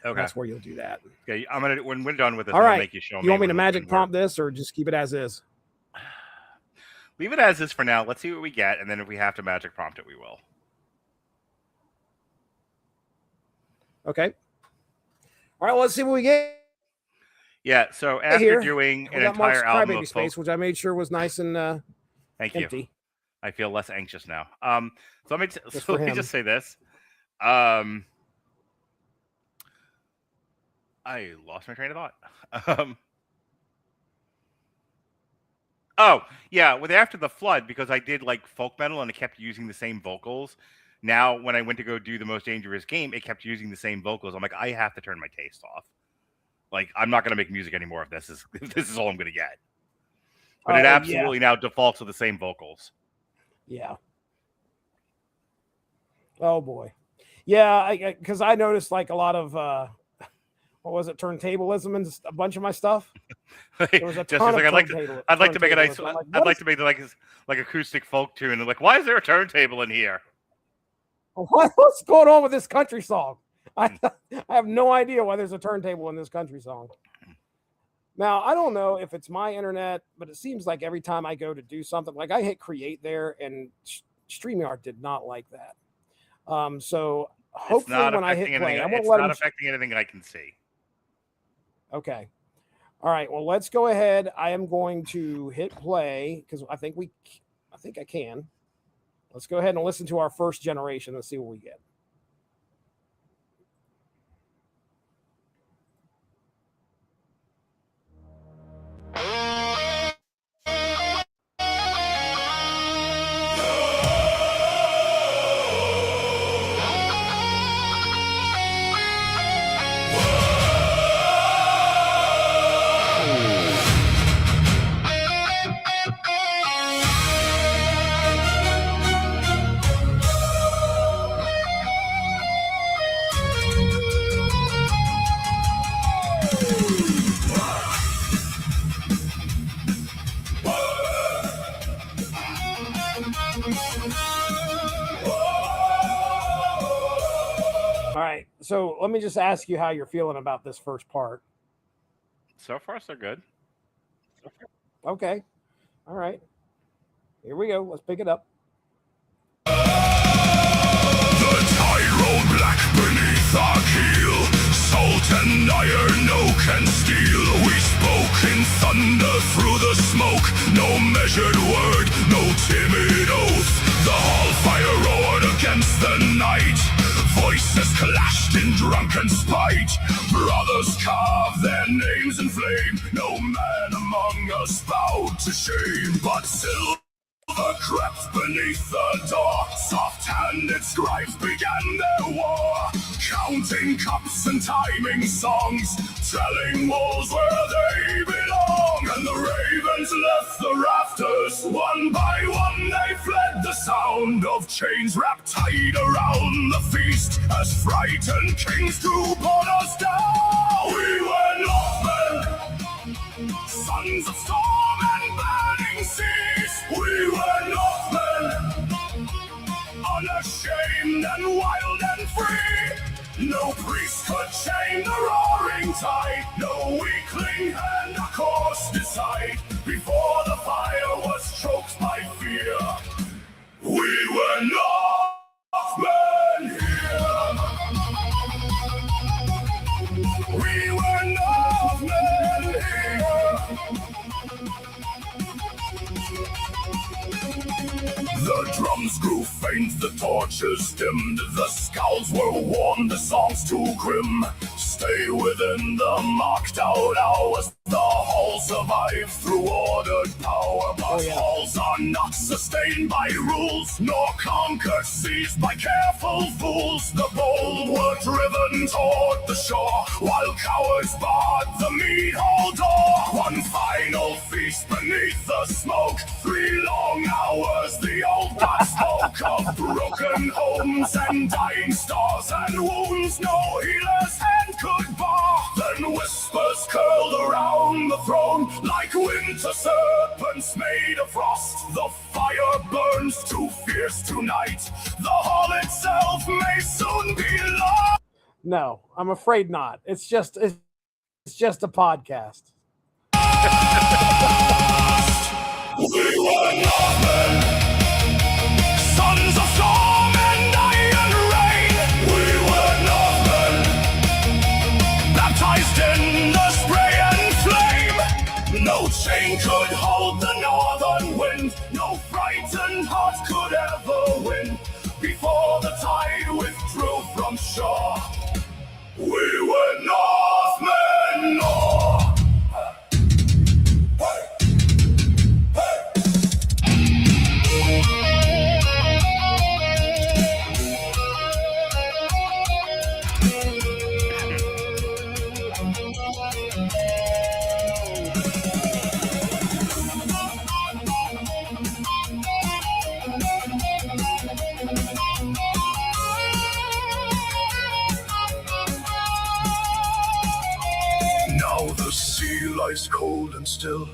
Okay. That's where you'll do that. Okay, I'm gonna when we're done with this, all right. I'll make you show me. You want me to magic prompt this, or just keep it as is? Leave it as is for now. Let's see what we get, and then if we have to magic prompt it, we will. Okay. All right, well, let's see what we get. Yeah, so after doing an entire album of Space, which I made sure was nice and Thank empty. You. I feel less anxious now. So let me just say this. I lost my train of thought. Oh, yeah, with After the Flood, because I did like folk metal and it kept using the same vocals. Now, when I went to go do the Most Dangerous Game, it kept using the same vocals. I'm like, I have to turn my taste off. Like, I'm not going to make music anymore if this is all I'm going to get. But it absolutely now defaults to the same vocals. Yeah. Oh, boy. Yeah, because I noticed like a lot of, what was it, turntablism and a bunch of my stuff. There was a ton of I'd like to make a nice, I'd like to make like acoustic folk tune. And like, why is there a turntable in here? What's going on with this country song? I have no idea why there's a turntable in this country song. Now, I don't know if it's my internet, but it seems like every time I go to do something, like I hit create there, and StreamYard did not like that. So hopefully when I hit play, I won't let it. It's not affecting anything I can see. Okay. All right. Well, let's go ahead. I am going to hit play because I think I can. Let's go ahead and listen to our first generation and see what we get. So let me just ask you how you're feeling about this first part. So far, so good. Okay. All right. Here we go. Let's pick it up. The tyro black beneath our keel, salt and iron, oak and steel. We spoke in thunder through the smoke, no measured word, no timid oath. The hall fire roared against the night, voices clashed in drunken spite. Brothers carved their names in flame, no man among us bowed to shame. But silver crept beneath the door, soft-handed scribes began their war. counting cups and timing songs, telling wolves where they belong. And the ravens left the rafters. One by one they fled, the sound of chains wrapped tight around the feast, as frightened kings to pull us down. We were Northmen, sons of storm and burning seas. We were Northmen, unashamed and wild and free. No priest could chain the roaring tide, no weakling had a course decide. Before the fire was choked by fear, we were Northmen here. We were Northmen here. The drums grew faint, the torches dimmed, the scowls were worn, the songs too grim. Stay within the marked out hours. The hall survives through ordered power, but halls are not sustained by rules, nor conquered, seized by careful fools. The bold were driven toward the shore, while cowards barred the mead hall door. One final feast beneath the smoke, 3 long hours the old god spoke of broken homes and dying stars and wounds no healer's hand could bar. Then whispers curled around the throne like winter serpents made of frost. The fire burns too fierce tonight. The hall itself may soon be lost. No, I'm afraid not. It's just a podcast. We were Northmen, sons of storm and iron rain. We were Northmen, baptized in the spray and flame. No chain could hold the northern wind, no frightened heart could ever win. Before the tide withdrew from shore, we were Northmen. Now the sea lies cold and still,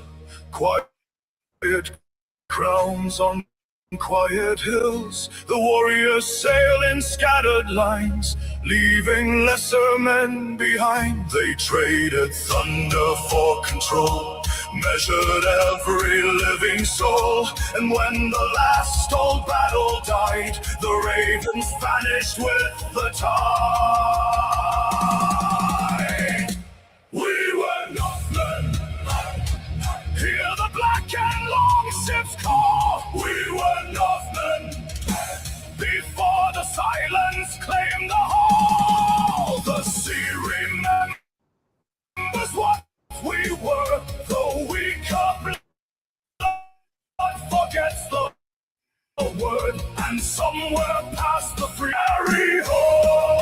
quiet crowns on quiet hills. The warriors sail in scattered lines, leaving lesser men behind. They traded thunder for control, measured every living soul. And when the last old battle died, the ravens vanished with the tide. We were Northmen, hear the black and longships call. We were Northmen, before the silence claimed the hall. The sea remembers what we were, though weaker blood forgets the word. And somewhere past the fiery home,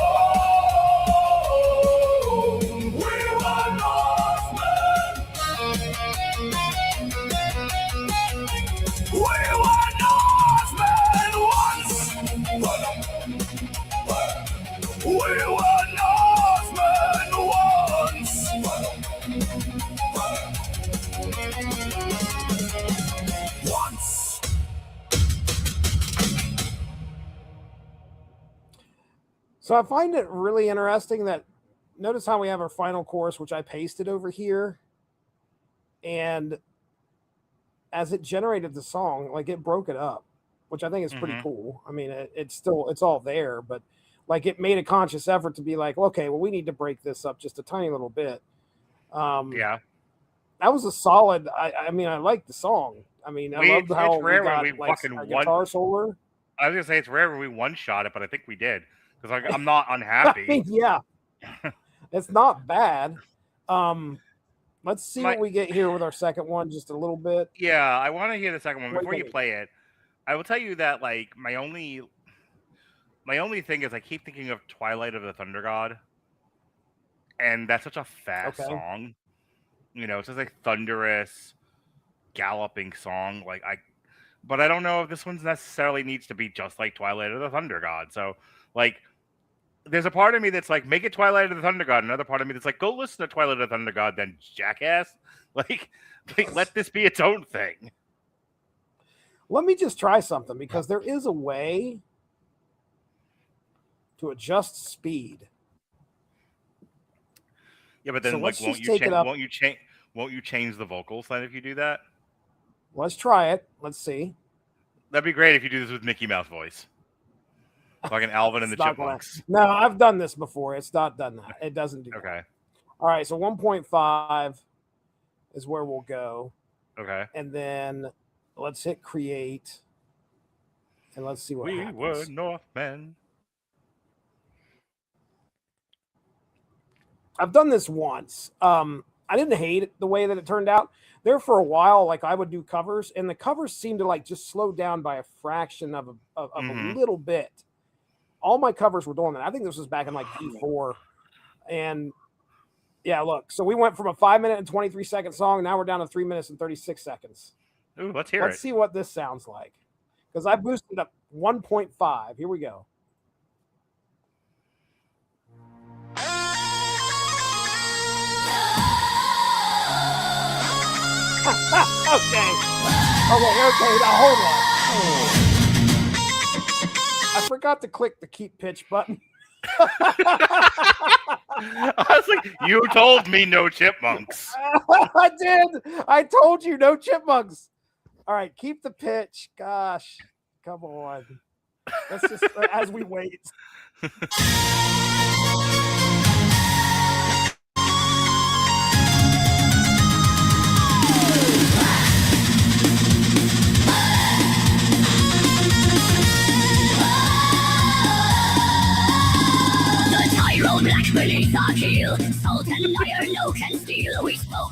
So I find it really interesting that, notice how we have our final chorus, which I pasted over here. And as it generated the song, like it broke it up, which I think is pretty cool. I mean, it's all there, but like it made a conscious effort to be like, okay, well, we need to break this up just a tiny little bit. Yeah. That was a solid, I mean, I liked the song. I mean, I loved how we got like a guitar solo. I was gonna say it's rare when we one-shot it, but I think we did. Because I'm not unhappy. I mean, yeah, it's not bad. Let's see what we get here with our second one, just a little bit. Yeah, I want to hear the second one before you play it. I will tell you that like my only My only thing is I keep thinking of Twilight of the Thunder God, and that's such a fast song. You know, it's just like thunderous, galloping song. But I don't know if this one necessarily needs to be just like Twilight of the Thunder God. So, like, there's a part of me that's like, make it Twilight of the Thunder God. Another part of me that's like, go listen to Twilight of the Thunder God, then jackass. Like let this be its own thing. Let me just try something, because there is a way to adjust speed. Yeah, but then So like, let's just take it up. Won't you change the vocals then if you do that? Let's try it. Let's see. That'd be great if you do this with Mickey Mouse voice. Like an Alvin and the Chipmunks. No, I've done this before. It's not done that. It doesn't do that. All right, so 1.5 is where we'll go. Okay. And then let's hit create. And let's see what happens. We were Northmen. I've done this once. I didn't hate the way that it turned out. There for a while, like I would do covers, and the covers seemed to like just slow down by a fraction of a little bit. All my covers were doing that. I think this was back in like P4. And yeah, look. So we went from a 5-minute and 23-second song. Now we're down to 3 minutes and 36 seconds. Ooh, let's hear it. Let's see what this sounds like. Because I boosted up 1.5. Here we go. Okay. Now hold on. I forgot to click the keep pitch button. I was like, you told me no chipmunks. I did. I told you no chipmunks. All right, keep the pitch. Gosh, come on. Let's just as we wait.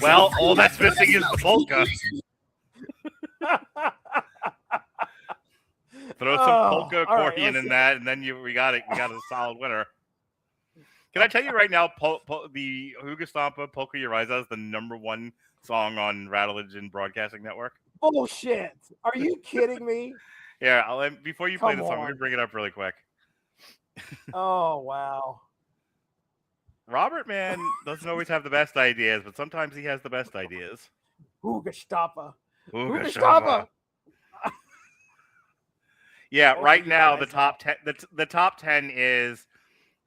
Well, all that's missing is the polka. Throw some polka accordion in that, and then we got it. We got a solid winner. Can I tell you right now, the Huga Stampa Polka Uriza is the #1 song on Rattlegion Broadcasting Network? Bullshit. Are you kidding me? Yeah, before you play the song, I'm going to bring it up really quick. Oh, wow. Robert, man, doesn't always have the best ideas, but sometimes he has the best ideas. Huga Stampa. Huga Stampa. Yeah, right now the top 10. The top 10 is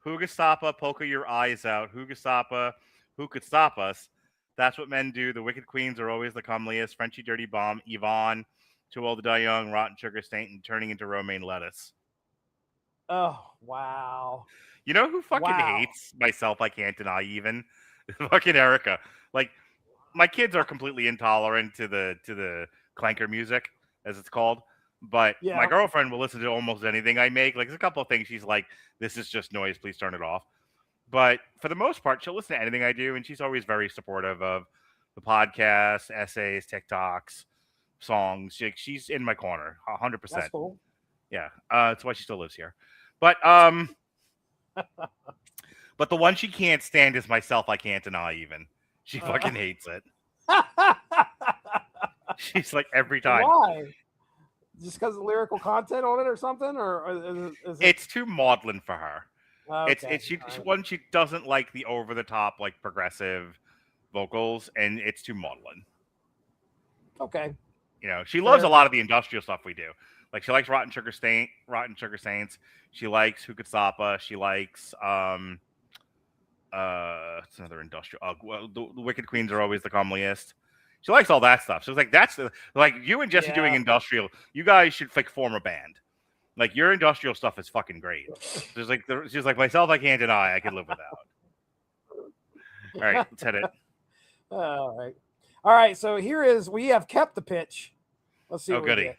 Huga Stampa, Polka Your Eyes Out, Huga Stampa, Who Could Stop Us? That's What Men Do. The Wicked Queens Are Always the Comeliest. Frenchy Dirty Bomb. Yvonne. Too Old to Die Young. Rotten Sugar Saint. And Turning into Romaine Lettuce. Oh, wow. You know who fucking hates Myself I Can't Deny even? Fucking Erica. Like, my kids are completely intolerant to the clanker music, as it's called. But my girlfriend will listen to almost anything I make. Like, there's a couple of things she's like, this is just noise. Please turn it off. But for the most part, she'll listen to anything I do. And she's always very supportive of the podcasts, essays, TikToks, songs. She's in my corner, 100%. That's cool. Yeah. That's why she still lives here. But but the one she can't stand is Myself I Can't Deny even. She fucking hates it. She's like, every time. Why? Just because of lyrical content on it or something? Or is it... It's too maudlin for her. Okay. She doesn't like the over-the-top, like, progressive vocals, and it's too maudlin. Okay. You know, she loves a lot of the industrial stuff we do. Like, she likes Rotten Sugar Saints. She likes Who Could Stop Us. She likes it's another industrial. The Wicked Queens Are Always the Comeliest. She likes all that stuff. So it's like, that's like you and Jesse doing industrial. You guys should like form a band. Like, your industrial stuff is fucking great. She's like Myself I Can't Deny. I can live without. All right, let's hit it. All right. So we have kept the pitch. Let's see. Oh, goody. Get.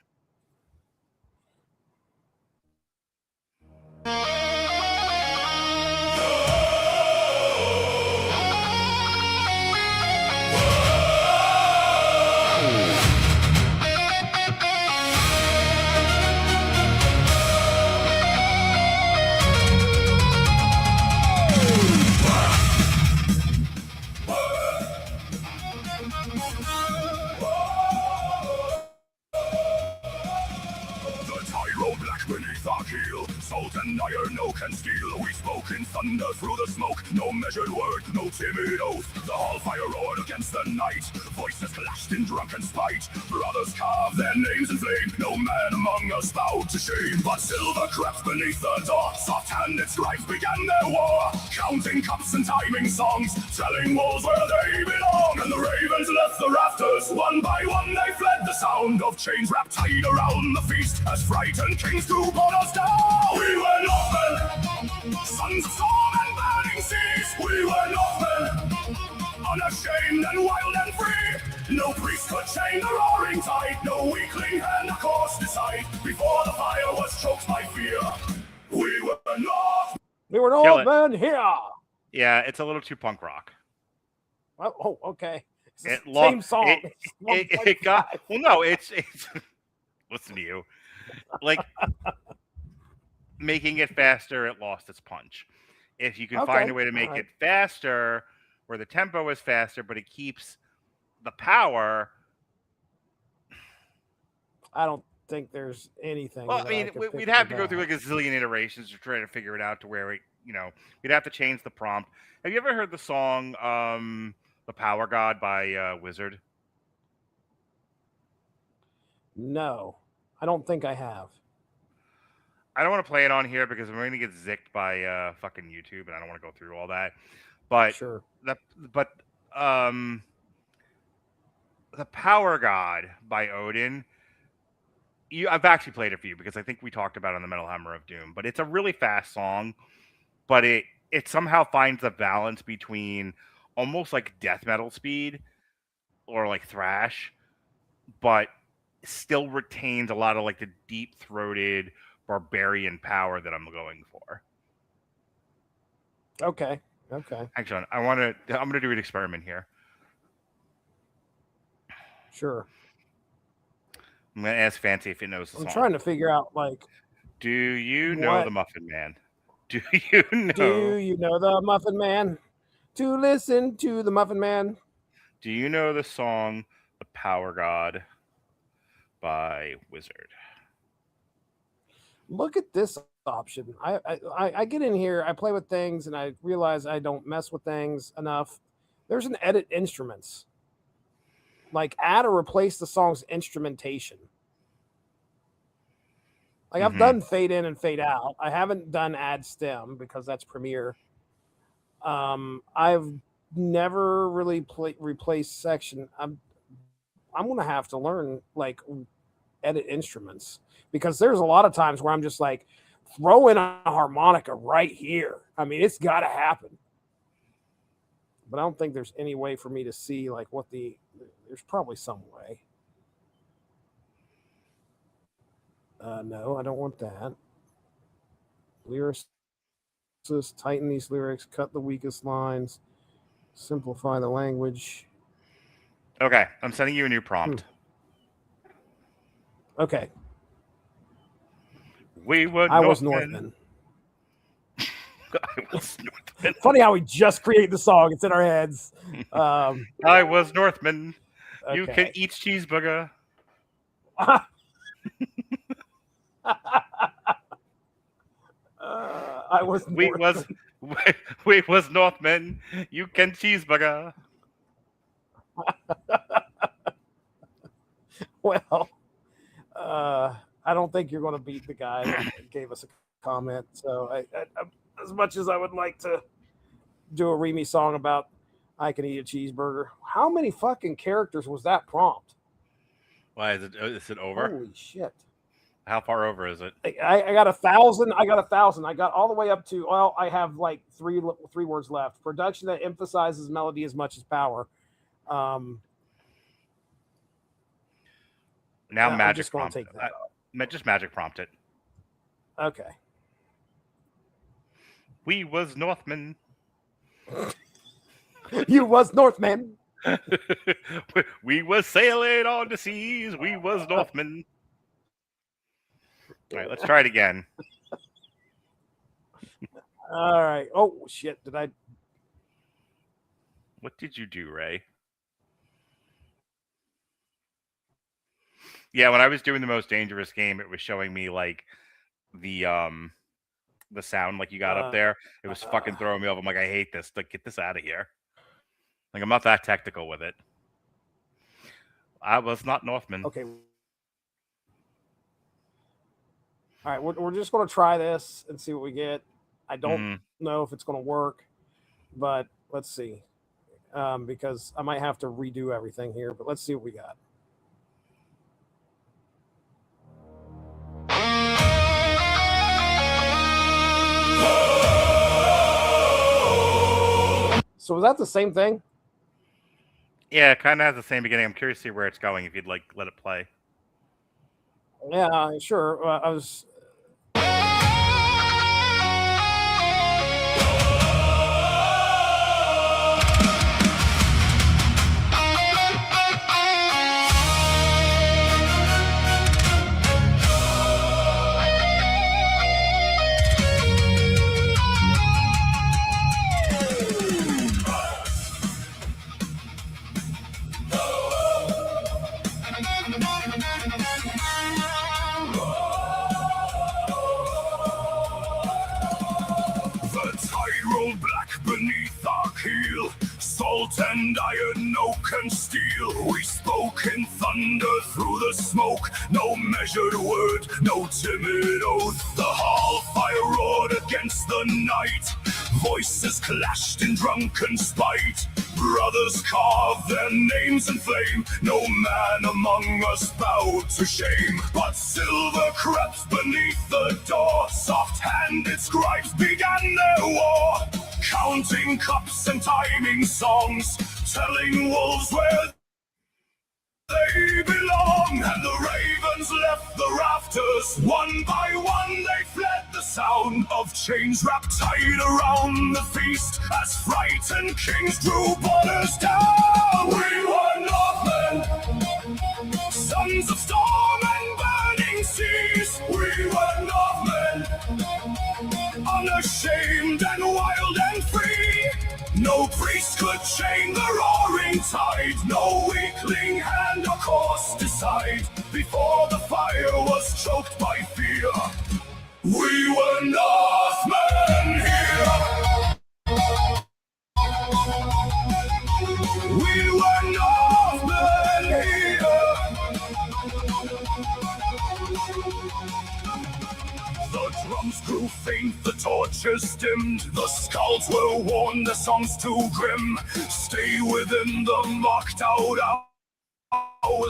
iron, no can steal. We spoke in thunder through the smoke. No measured word, no timid oath. The hellfire roared against the night. Voices clashed in drunken spite. Brothers carved their names in flame. No man among us bowed to shame. But silver crept beneath the door. Soft-handed scribes began their war. Counting cups and timing songs. Telling wolves where they belong. And the ravens left the rafters. One by one they fled. The sound of chains wrapped tight around the feast. As frightened kings troop on us down. We were Northmen, sons of storm and burning seas. We were Northmen, unashamed and wild and free. No priest could chain the roaring tide. No weakling hand a course decide. Before the fire was choked by fear, we were Northmen. We were Northmen here. Yeah, it's a little too punk rock. Oh, okay. It's the It same song. It got well. No, it's listen to you. Like making it faster, it lost its punch. If you can find a way to make it faster, where the tempo is faster, but it keeps the power. I don't think there's anything. Well, I mean, we'd have to go through like a zillion iterations to try to figure it out to where we'd have to change the prompt. Have you ever heard the song "The Power God" by Wizard? No, I don't think I have. I don't want to play it on here because I'm going to get zicked by fucking YouTube, and I don't want to go through all that. But sure. The Power God by Odin. I've actually played it for you because I think we talked about it on the Metal Hammer of Doom. But it's a really fast song, but it somehow finds a balance between almost like death metal speed or like thrash, but still retains a lot of like the deep throated barbarian power that I'm going for. Okay. Actually, I'm gonna do an experiment here. Sure. I'm gonna ask Fancy if it knows the song. I'm trying to figure out like. Do you know the Muffin Man? Do you know? Do you know the Muffin Man? To listen to the Muffin Man. Do you know the song "The Power God" by Wizard? Look at this option. I get in here, I play with things, and I realize I don't mess with things enough. There's an edit instruments. Like add or replace the song's instrumentation. Like I've done fade in and fade out. I haven't done add stem because that's Premiere. I've never really replaced section. I'm gonna have to learn like edit instruments because there's a lot of times where I'm just like throw in a harmonica right here. I mean, it's got to happen. But I don't think there's any way for me to see like what there's probably some way. No, I don't want that. Lyricists, tighten these lyrics, cut the weakest lines, simplify the language. Okay, I'm sending you a new prompt. Okay. I was Northman. I was Northman. Funny how we just create the song. It's in our heads. I was Northman. Okay. You can eat cheeseburger. I was Northman. We was Northmen. You can cheeseburger. Well, I don't think you're going to beat the guy that gave us a comment. So I as much as I would like to do a Remy song about I can eat a cheeseburger, how many fucking characters was that prompt? Why is it over? Holy shit. How far over is it? I got 1,000. I got all the way up to, well, I have like three words left. Production that emphasizes melody as much as power. Now magic prompt. Just magic prompt it. Okay. We was Northmen. You was Northman. We was sailing on the seas. We was Northmen. All right, let's try it again. All right. Oh, shit. What did you do, Ray? Yeah, when I was doing the most dangerous game, it was showing me like the the sound like you got up there. It was fucking throwing me off. I'm like, I hate this. Like, get this out of here. Like, I'm not that technical with it. I was not Northman. Okay. All right, we're just going to try this and see what we get. I don't know if it's going to work, but let's see. Because I might have to redo everything here, but let's see what we got. So was that the same thing? Yeah, it kind of has the same beginning. I'm curious to see where it's going if you'd like let it play. Yeah, sure. I was... Beneath our keel, salt and iron, oak and steel. We spoke in thunder through the smoke. No measured word, no timid oath. The hall fire roared against the night. Voices clashed in drunken spite. Brothers carved their names in flame. No man among us bowed to shame. But silver crept beneath the door. Soft-handed scribes began their war. Counting cups and timing songs, telling wolves where they belong. And the ravens left the rafters. One by one they fled the sound of chains wrapped tight around the feast. As frightened kings drew borders down. We were Northmen, sons of storm and burning seas. We were Northmen, unashamed and wild and free. No priest could chain the roaring tide. No weakling hand or course decide. Before the fire was choked by fear, we were Northmen here. We were Northmen here. The drums grew faint, the torches dimmed. The skulls were worn, the songs too grim. Stay within the marked out hours.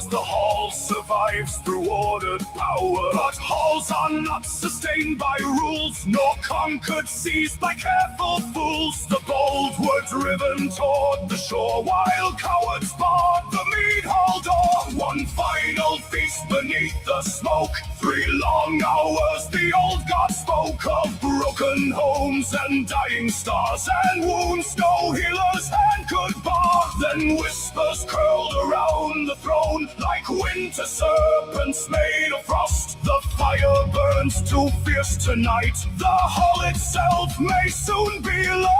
The hall survives through ordered power. But halls are not sustained by rules, nor conquered, seized by careful fools. The bold were driven toward the shore, while cowards barred the mead hall door. One final feast beneath the smoke. 3 long hours the old god spoke of broken homes and dying stars and wounds no healer's hand could bar. Then whispers curled around the throne like winter serpents made of frost. The fire burns too fierce tonight. The hall itself may soon be lost.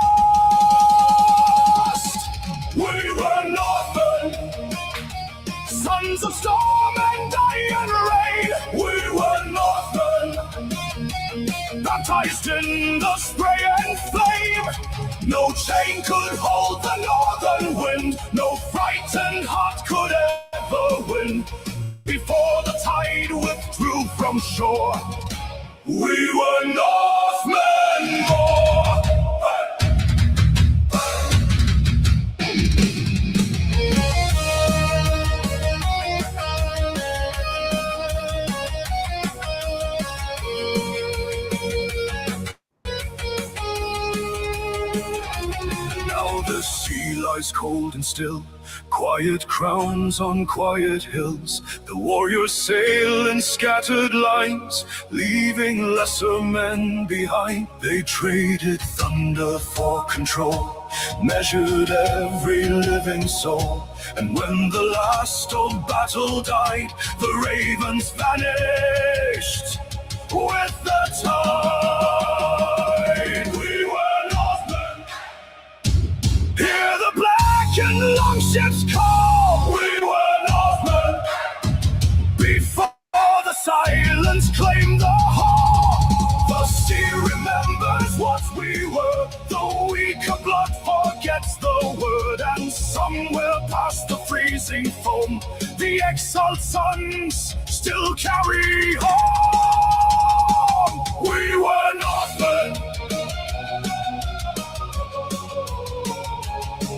We were Northmen, sons of storm and iron rain. We were Northmen, baptized in the spray and flame. No chain could hold the northern wind. No frightened heart could ever win. Before the tide withdrew from shore, we were Northmen more. The sea lies cold and still, quiet crowns on quiet hills. The warriors sail in scattered lines, leaving lesser men behind. They traded thunder for control, measured every living soul. And when the last old battle died, the ravens vanished with the tide. We were Northmen. Hear the black and longships call. We were Northmen. Before the silence claimed the hall, the sea remembered what we were. The weaker blood forgets the word, and somewhere past the freezing foam, the exiled sons still carry home. We were Northmen.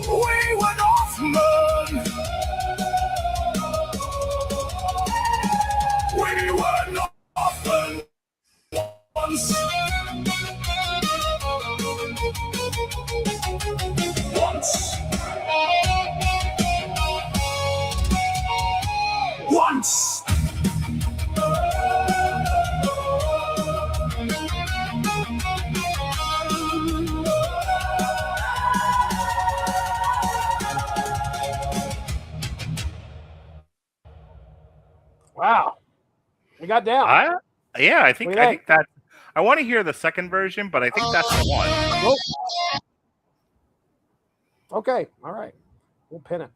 We were Northmen. We were Northmen once. Once. Wow. We got down. I think that I want to hear the second version, but I think that's the one. Nope. Okay. All right. We'll pin it.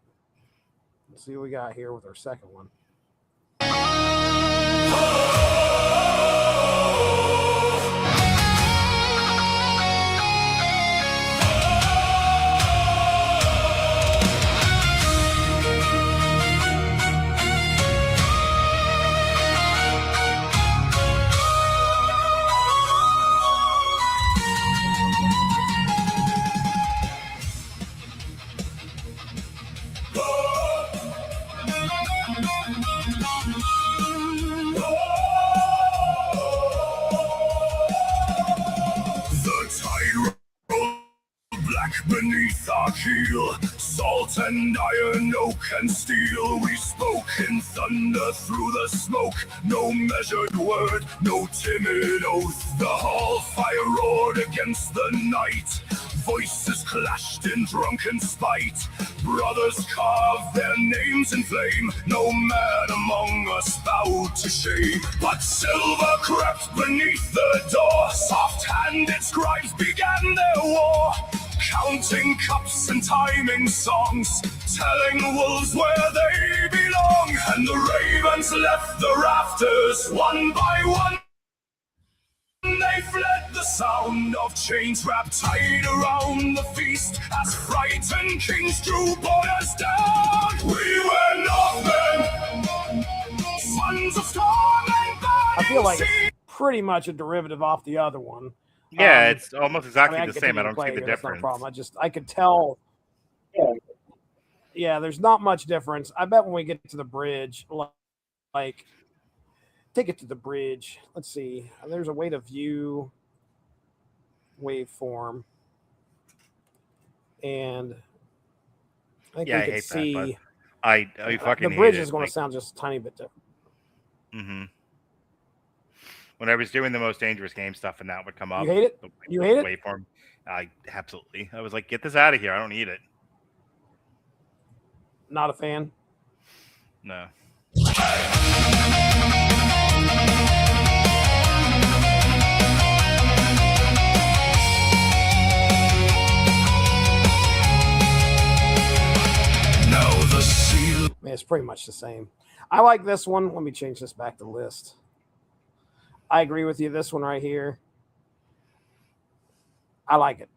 Let's see what we got here with our second one. Beneath our keel, salt and iron, oak and steel, we spoke in thunder through the smoke. No measured word, no timid oath. The hall fire roared against the night. Voices clashed in drunken spite. Brothers carved their names in flame. No man among us bowed to shame. But silver crept beneath the door. Soft-handed scribes began their war. Counting cups and timing songs, telling wolves where they belong. And the ravens left the rafters one by one. They fled the sound of chains wrapped tight around the feast as frightened kings drew borders down. We were Northmen, sons of storm and burning. I feel like it's pretty much a derivative off the other one. Yeah, it's almost exactly I the same. I don't see the difference. That's not a problem. I could tell. Yeah, there's not much difference. I bet when we get to the bridge, like take it to the bridge. Let's see. There's a way to view waveform, and I think we can hate see. That, I fucking the bridge hate is going to sound just a tiny bit different. Mm-hmm. When I was doing the most dangerous game stuff, and that would come up. You hate it? You hate it? Waveform. Absolutely. I was like, get this out of here. I don't need it. Not a fan? No. Man, it's pretty much the same. I like this one. Let me change this back to list. I agree with you. This one right here. I like it.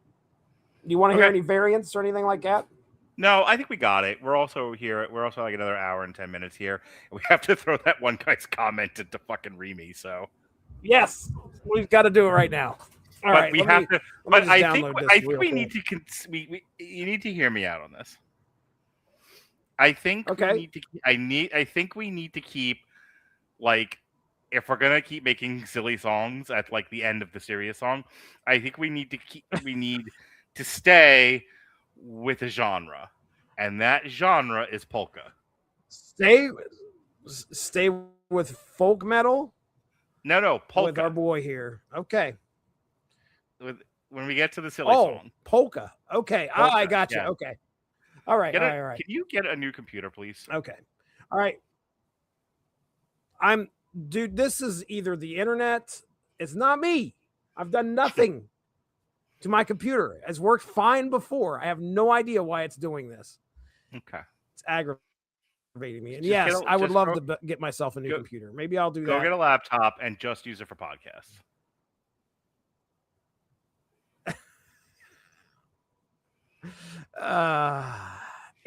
Do you want to hear any variants or anything like that? No, I think we got it. We're also here. We're also like another hour and 10 minutes here. We have to throw that one guy's comment into fucking Remy. So yes, we've got to do it right now. All right, we have to. But I think we cool. need to. You need to hear me out on this. I think we need to. I think we need to keep like. If we're gonna keep making silly songs at like the end of the serious song, I think we need to stay with a genre, and that genre is polka. Stay with folk metal. No, polka. With our boy here. Okay. When we get to the silly song. Polka. Okay. Polka, I got you. Yeah. Okay. All right. All right. Can you get a new computer, please? Okay. All right. Dude, this is either the internet. It's not me. I've done nothing to my computer. It's worked fine before. I have no idea why it's doing this. Okay. It's aggravating me. And yes, I would love to get myself a new computer. Maybe I'll do that. Go get a laptop and just use it for podcasts.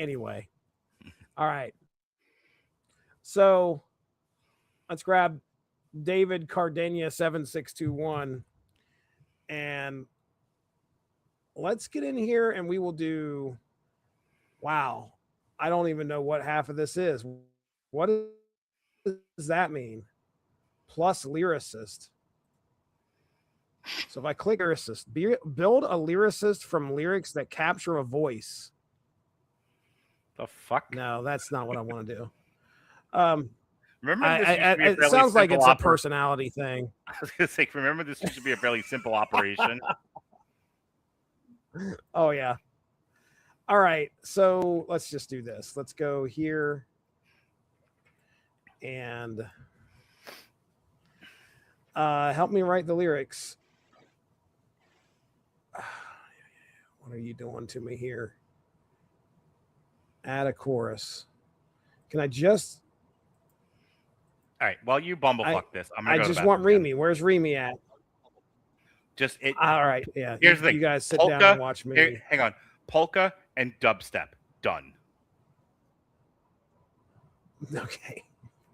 Anyway. All right. So let's grab David Cardenia 7621 and let's get in here and we will do. Wow. I don't even know what half of this is. What does that mean? Plus lyricist. So if I click lyricist, build a lyricist from lyrics that capture a voice. The fuck? No, that's not what I want to do. Remember, it sounds like it's a personality thing. I was gonna say, remember, this used to be a fairly simple operation. Oh yeah. All right, so let's just do this. Let's go here and help me write the lyrics. What are you doing to me here? Add a chorus. Can I just? All right. While you bumblefuck this, I just want Remy. Where's Remy at? Just it. All right. Yeah. Here's the thing. You guys sit Polka, down and watch me. Here, hang on. Polka and dubstep. Done. Okay.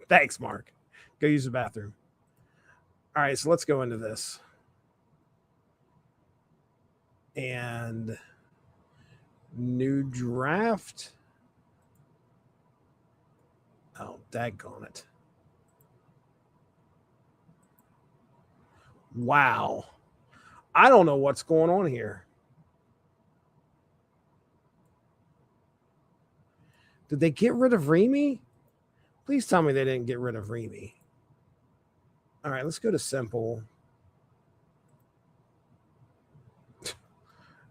Thanks, Mark. Go use the bathroom. All right. So let's go into this. And new draft. Oh, daggone it. Wow. I don't know what's going on here. Did they get rid of Remy? Please tell me they didn't get rid of Remy. All right, let's go to simple.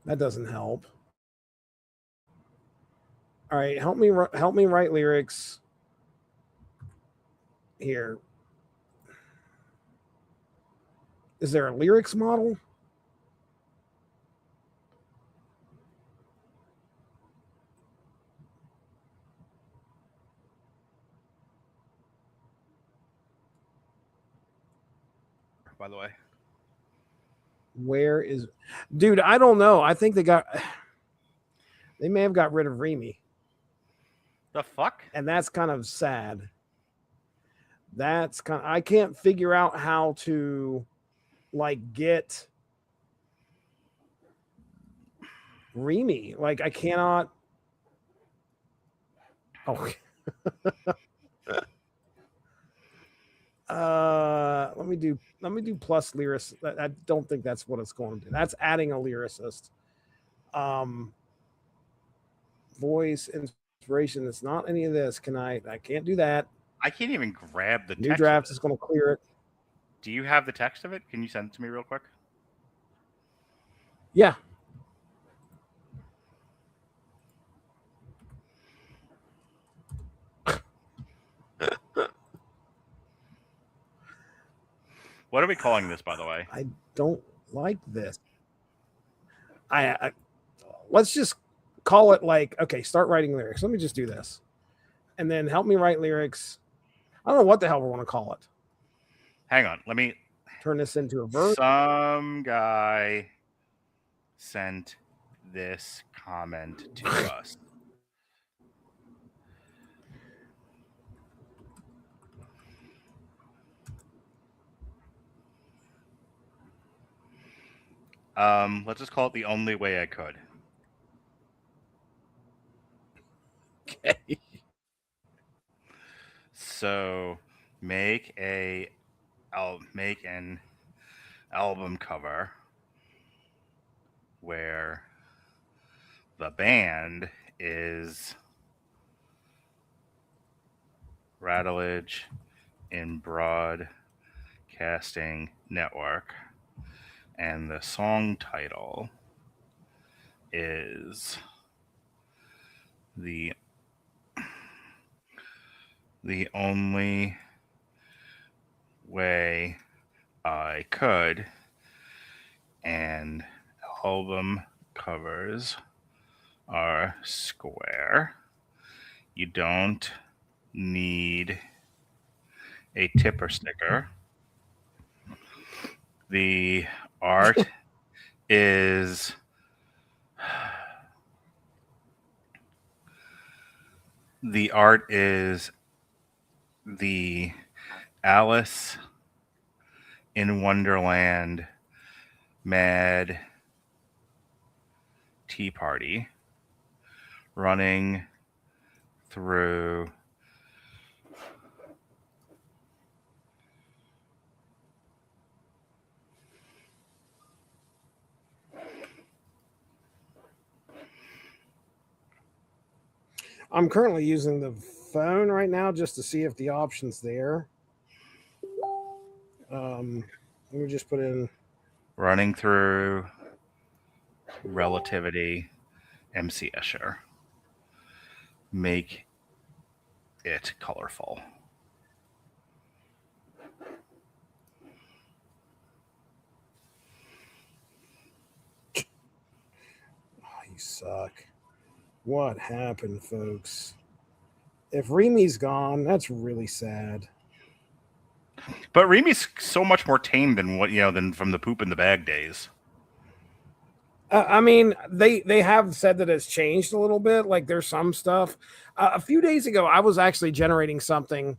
That doesn't help. All right, help me write lyrics here. Is there a lyrics model? By the way, where is, dude? I don't know. I think they may have got rid of Remy. The fuck? And that's kind of sad. I can't figure out how to like get Remy. Like I cannot. Oh. Let me do plus lyricist. I don't think that's what it's going to do. That's adding a lyricist. Voice inspiration. It's not any of this. I can't do that. I can't even grab the new text draft is going to clear it. Do you have the text of it? Can you send it to me real quick? Yeah. What are we calling this, by the way? I don't like this. I let's just call it like, okay, start writing lyrics. Let me just do this. And then help me write lyrics. I don't know what the hell we want to call it. Hang on. Let me turn this into a verse. Some guy sent this comment to us. Let's just call it The Only Way I Could. Okay. So I'll make an album cover where the band is Rattledge in Broadcasting Network, and the song title is the Only Way I Could, and album covers are square. You don't need a tipper sticker. The art is The art is the Alice in Wonderland Mad Tea Party running through I'm currently using the phone right now just to see if the option's there. Let me just put in running through relativity MC Escher. Make it colorful. Oh, you suck. What happened, folks? If Remi's gone, that's really sad. But Remi's so much more tame than than from the poop in the bag days. I mean, they have said that it's changed a little bit. Like there's some stuff. A few days ago, I was actually generating something,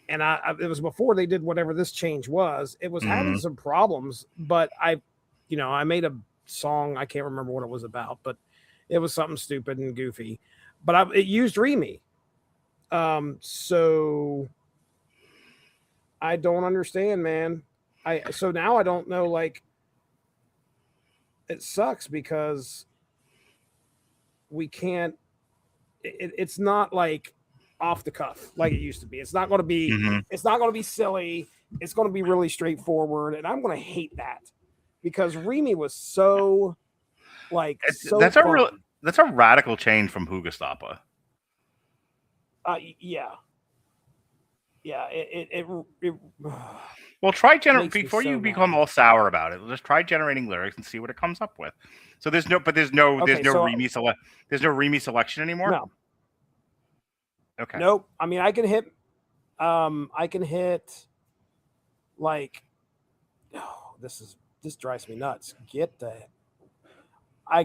and it was before they did whatever this change was. It was having some problems, but I made a song. I can't remember what it was about, but it was something stupid and goofy. But it used Remi. So I don't understand, man. So now I don't know, like, it sucks because we can't, it's not like off the cuff like it used to be. It's not going to be, it's not going to be silly. It's going to be really straightforward. And I'm going to hate that because Remi was so like, that's a radical change from Hugastapa. Yeah. It well, try before you become all sour about it. Just try generating lyrics and see what it comes up with. So there's no Remi selection anymore. No. Okay. Nope. I mean, I can hit like, oh, this drives me nuts. Get that. I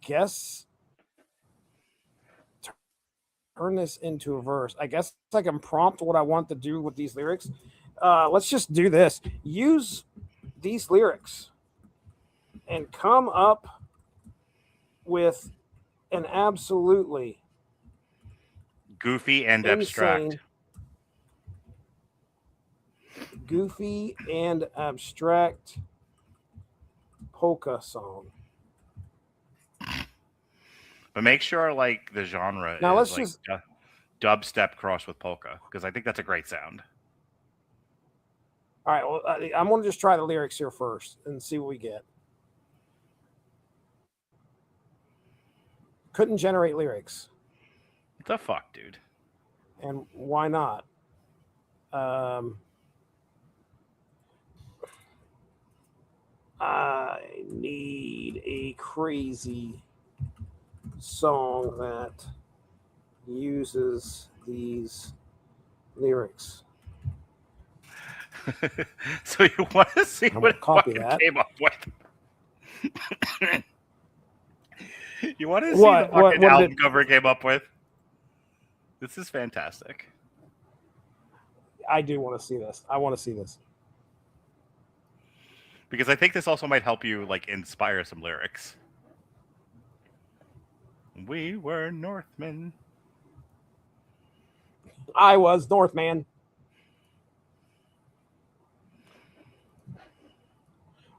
guess turn this into a verse. I guess I can prompt what I want to do with these lyrics. Let's just do this. Use these lyrics and come up with an absolutely goofy and insane, abstract polka song. But make sure, like, the genre now is let's like dubstep crossed with polka, because I think that's a great sound. All right, well, I'm going to just try the lyrics here first and see what we get. Couldn't generate lyrics. What the fuck, dude? And why not? I need a crazy song that uses these lyrics. So you want to see what copy fucking that. came up with? You want to see the fucking album cover it came up with? This is fantastic. I do want to see this. I want to see this. Because I think this also might help you, like, inspire some lyrics. We were Northmen. I was Northman.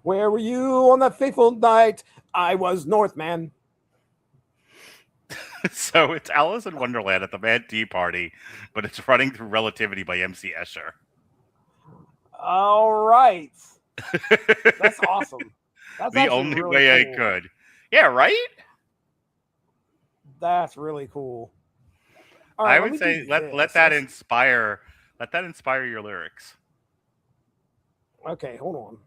Where were you on that fateful night? I was Northman. So it's Alice in Wonderland at the Mad Tea Party, but it's running through Relativity by MC Escher. All right. That's awesome. That's the only really way cool. I could. Yeah, right? That's really cool. All right, I would say let that inspire your lyrics. Okay, hold on.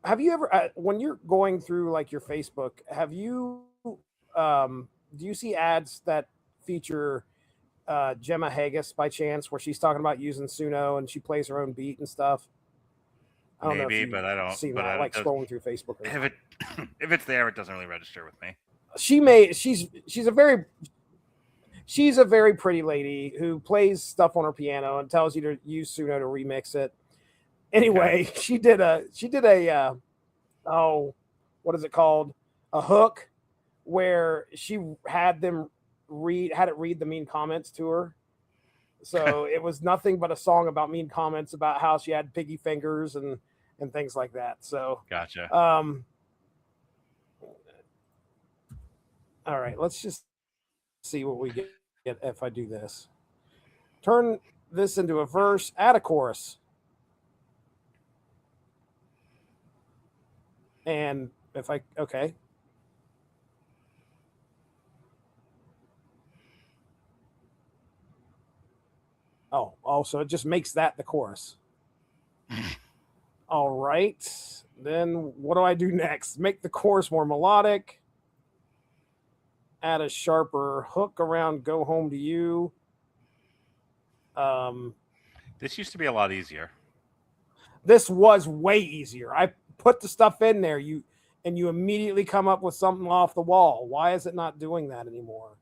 Have you ever, when you're going through like your Facebook, have you, do you see ads that feature Gemma Haggis by chance, where she's talking about using Suno and she plays her own beat and stuff? I don't know Maybe, if but I don't. see But that, like does, scrolling through Facebook. Or if it if it's there, it doesn't really register with me. She's a very pretty lady who plays stuff on her piano and tells you to use Suno to remix it. Anyway, she did a what is it called? A hook where she had it read the mean comments to her. So it was nothing but a song about mean comments about how she had piggy fingers and things like that. So Gotcha. all right, let's just see what we get if I do this. Turn this into a verse, add a chorus. And if I, okay. Oh, so it just makes that the chorus. All right. Then what do I do next? Make the chorus more melodic. Add a sharper hook around Go Home to You. This used to be a lot easier. This was way easier. I put the stuff in there, you immediately come up with something off the wall. Why is it not doing that anymore?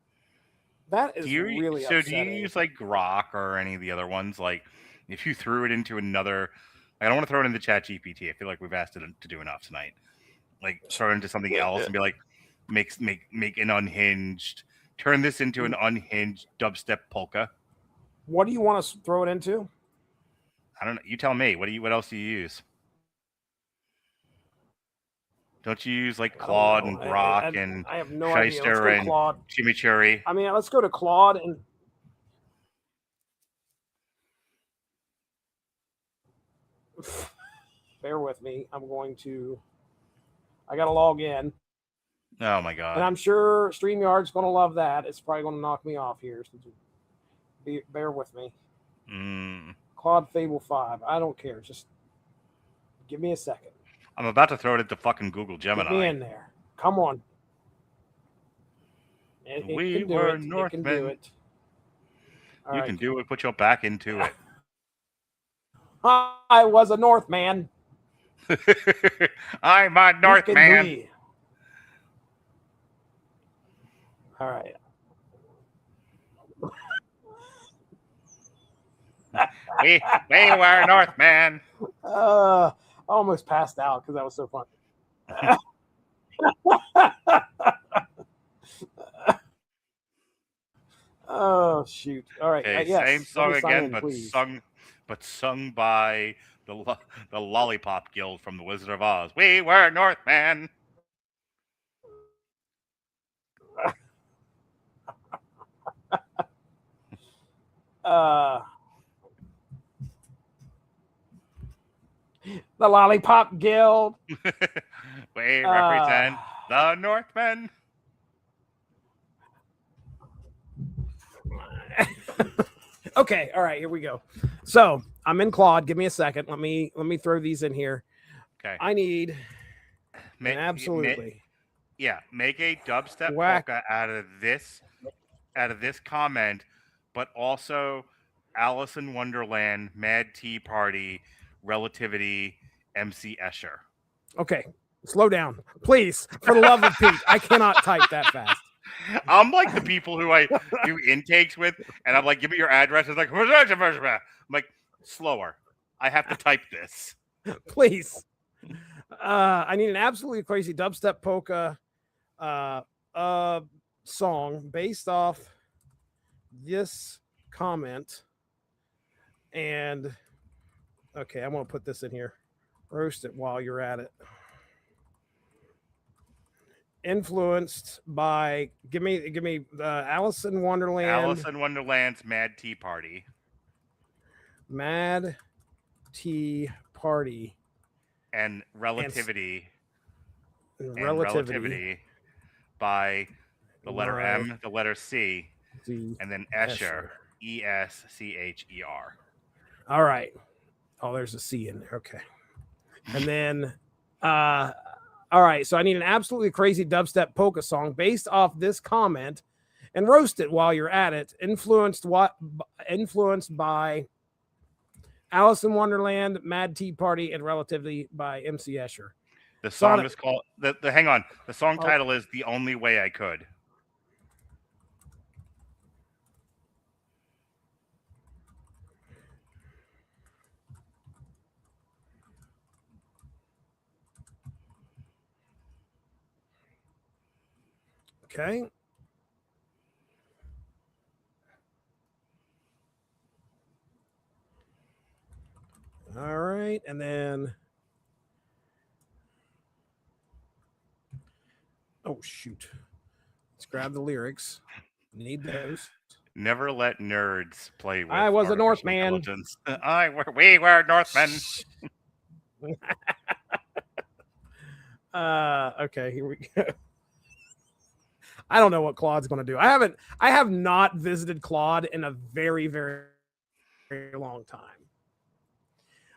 That is really upsetting. So do you use like Grok or any of the other ones? Like if you threw it into another, I don't want to throw it into Chat GPT. I feel like we've asked it to do enough tonight. Like throw it into something else and be like, make an unhinged, turn this into an unhinged dubstep polka. What do you want to throw it into? I don't know. You tell me. What else do you use? Don't you use like Claude and Grok and I have no idea. Let's go to and Claude. Chimichurri? I mean, let's go to Claude and bear with me. I got to log in. Oh my god! And I'm sure StreamYard's going to love that. It's probably going to knock me off here. So bear with me. Claude Fable 5. I don't care. Just give me a second. I'm about to throw it into fucking Google Gemini. Get me in there. Come on. We were Northmen. It can do it. You can do it. Put your back into it. I was a Northman. I'm a Northman. All right. we were Northmen. I almost passed out because that was so fun. Oh shoot! All right, okay, yes. Same song again, please. but sung by the Lollipop Guild from The Wizard of Oz. We were Northmen. The Lollipop Guild. We represent the Northmen. Okay, all right, here we go. So I'm in Claude. Give me a second. Let me throw these in here. Okay. I need make a dubstep polka out of this comment, but also Alice in Wonderland, Mad Tea Party, Relativity, MC Escher. Okay, slow down, please. For the love of Pete, I cannot type that fast. I'm like the people who I do intakes with, and I'm like, give me your address. It's like, I'm like, slower. I have to type this. Please. I need an absolutely crazy dubstep polka song based off this comment. And okay, I'm going to put this in here. Roast it while you're at it. Influenced by give me Alice in Wonderland. Alice in Wonderland's Mad Tea Party. Mad Tea Party. And Relativity. And Relativity by the letter M, the letter C, and then Escher. Escher. All right. Oh, there's a C in there. Okay. And then all right, so I need an absolutely crazy dubstep polka song based off this comment, and roast it while you're at it. Influenced by Alice in Wonderland, Mad Tea Party, and Relativity by MC Escher. The song is called hang on. The song title is The Only Way I Could. Okay. All right, and then oh shoot. Let's grab the lyrics. Need those. Never let nerds play with I was a Northman. We were Northmen. Okay, here we go. I don't know what Claude's going to do. I have not visited Claude in a very, very, very long time.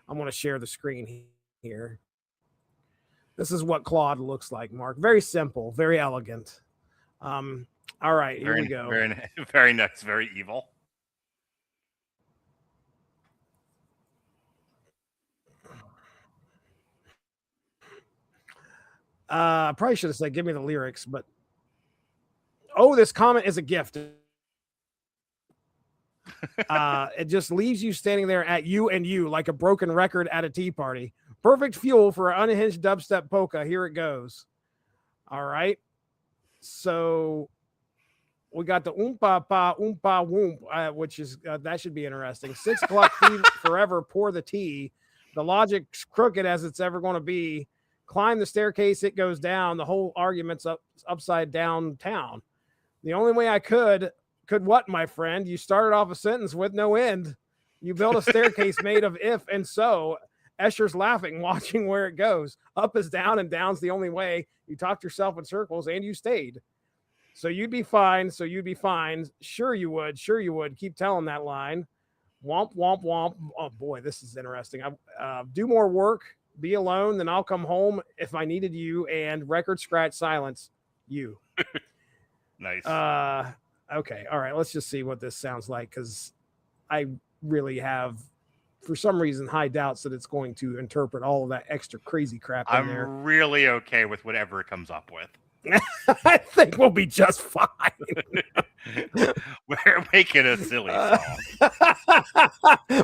I'm going to share the screen here. This is what Claude looks like, Mark. Very simple, very elegant. All right, here we go. Very, very nice, very evil. Probably should have said, give me the lyrics, but oh, this comment is a gift. It just leaves you standing there at you and you like a broken record at a tea party. Perfect fuel for an unhinged dubstep polka. Here it goes. All right. So we got the oompa pa oompa woomp, which is that should be interesting. 6 o'clock forever. Pour the tea. The logic's crooked as it's ever going to be. Climb the staircase, it goes down. The whole argument's upside down town. The only way I could what, my friend? You started off a sentence with no end. You built a staircase made of if and so. Escher's laughing, watching where it goes. Up is down and down's the only way. You talked yourself in circles and you stayed. So you'd be fine. So you'd be fine. Sure you would. Sure you would. Keep telling that line. Womp, womp, womp. Oh boy, this is interesting. Do more work. Be alone. Then I'll come home if I needed you. And record scratch silence. You. Nice. Okay. All right. Let's just see what this sounds like. Cause I really have, for some reason, high doubts that it's going to interpret all of that extra crazy crap in there. I'm really okay with whatever it comes up with. I think we'll be just fine. We're making a silly song.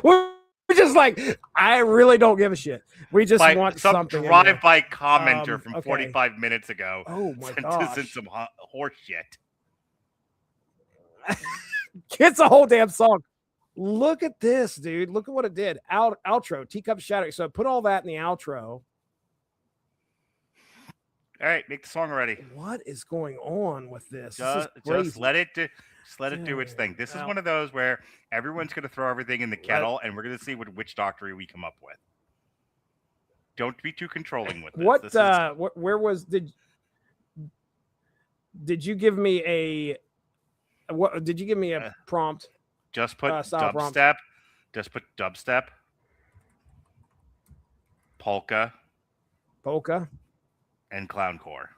We're just like, I really don't give a shit. We just want something. Drive-by commenter from 45 minutes ago. Oh my sent gosh. us in some horse shit. It's a whole damn song. Look at this, dude. Look at what it did. Outro, Teacup Shadow. So put all that in the outro. All right, make the song ready. What is going on with this? Just let it do its thing. This is one of those where everyone's going to throw everything in the kettle, and we're going to see what witch doctory we come up with. Don't be too controlling with this. Where was did you give me a what? Did you give me a prompt? Just put dubstep. Just put dubstep. Polka. And clowncore.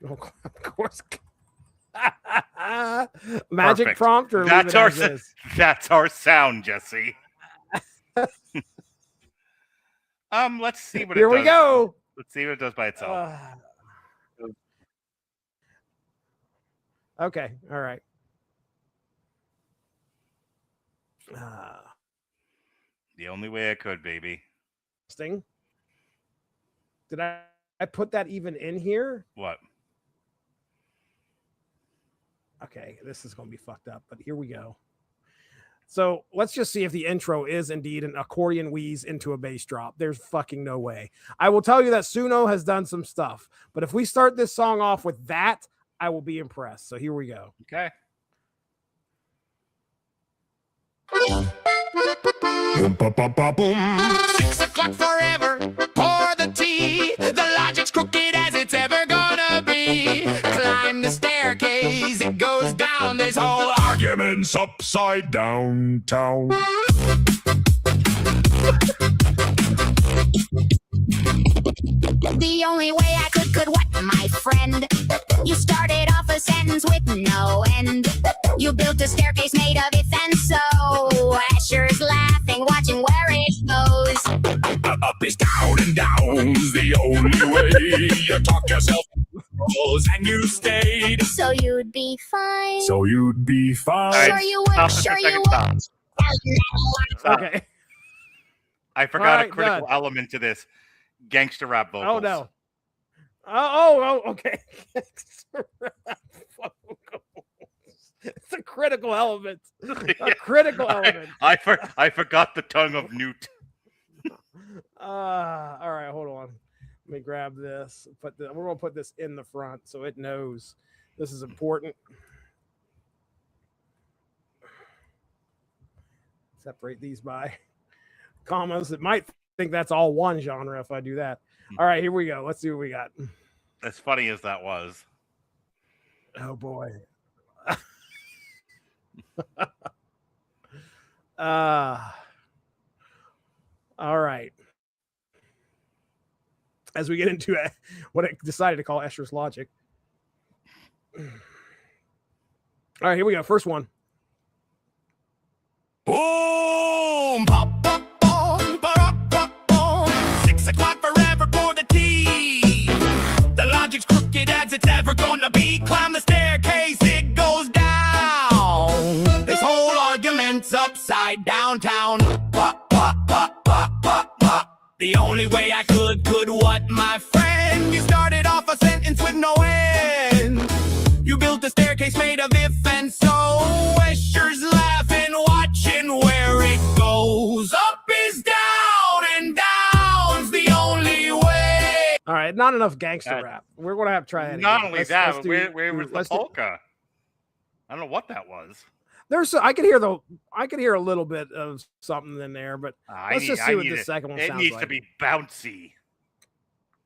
Oh, of course. Magic Perfect. prompt or that's our sound, Jesse. Let's see what Here it does. we go. Let's see what it does by itself. Okay. All right. The only way I could, baby. Sting. Did I put that even in here? What? Okay, this is going to be fucked up, but here we go. So let's just see if the intro is indeed an accordion wheeze into a bass drop. There's fucking no way. I will tell you that Suno has done some stuff, but if we start this song off with that, I will be impressed. So here we go. Okay. Boom, ba, ba, ba, boom. 6 o'clock forever, pour the tea. The logic's crooked as it's ever gonna be. Climb the staircase, it goes down this whole Arguments upside down town. The only way I could what, my friend? You started off a sentence with no end. You built a staircase made of if and so. Asher's laughing, it goes. Up is down and down's the only way. You talk yourself and you stayed. So you'd be fine. So you'd be fine. Sure you would, sure you would. Okay. I forgot a critical element to this. Gangster rap vocals. Oh no. Oh, okay. It's a critical element. A critical element. I forgot the tongue of Newt. All right, hold on. Let me grab this. We're gonna put this in the front so it knows this is important. Separate these by commas. It might think that's all one genre if I do that. All right, here we go. Let's see what we got. As funny as that was. Oh boy. All right. As we get into what I decided to call Escher's logic. All right, here we go. First one. Boom! Pop, pop, boom, pop, pop, boom. 6 o'clock forever for the tea. The logic's crooked as it's ever gonna be. Climb the staircase, it goes down. This whole argument's upside downtown. Pop, pop, pop, pop, pop, pop. The only way I could what, my friend? You started off a sentence with no end. You built a staircase made of if and so. Escher's laughing, watching where it goes. Up is down and down's the only way. All right, not enough gangster rap. We're going to have to try that. Not again. only that, where was the polka? I don't know what that was. I could hear a little bit of something in there, but let's just see what the second one sounds like. It needs to be bouncy.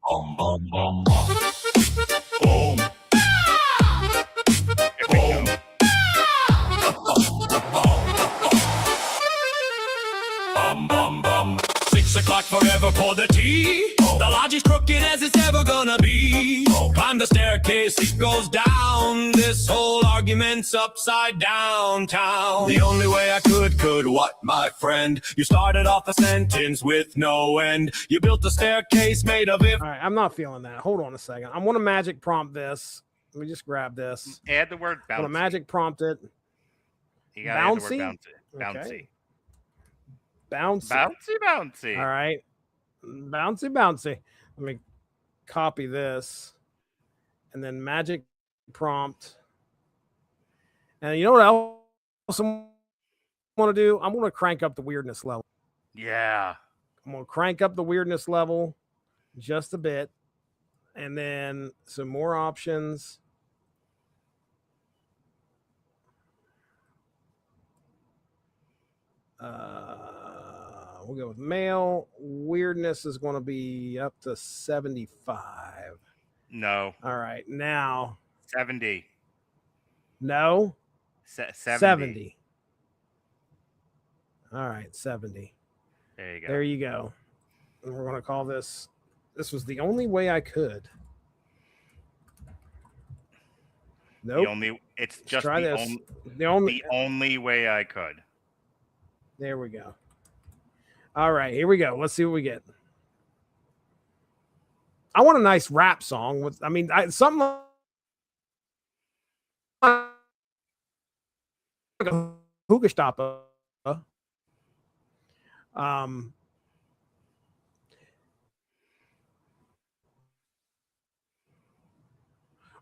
Boom. Boom. Boom. 6 o'clock forever for the tea. The logic's crooked as it's ever gonna be. Climb the staircase, it goes down. This whole argument's upside downtown. The only way I could what, my friend? You started off a sentence with no end. You built a staircase made of if. All right, I'm not feeling that. Hold on a second. I want to magic prompt this. Let me just grab this. Add the word bouncy. I want to magic prompt it. You gotta add the word bouncy. Okay. Bouncy. All right. Bouncy. Let me copy this and then magic prompt. And you know what else I want to do? I'm going to crank up the weirdness level. Yeah. I'm going to crank up the weirdness level just a bit. And then some more options. We'll go with male. Weirdness is going to be up to 75. No. All right. Now. 70. No. 70. All right. 70. There you go. There you go. And we're going to call this. This was the only way I could. Nope. It's just try the only way I could. There we go. All right, here we go. Let's see what we get. I want a nice rap song with. Something like a hookah stopper.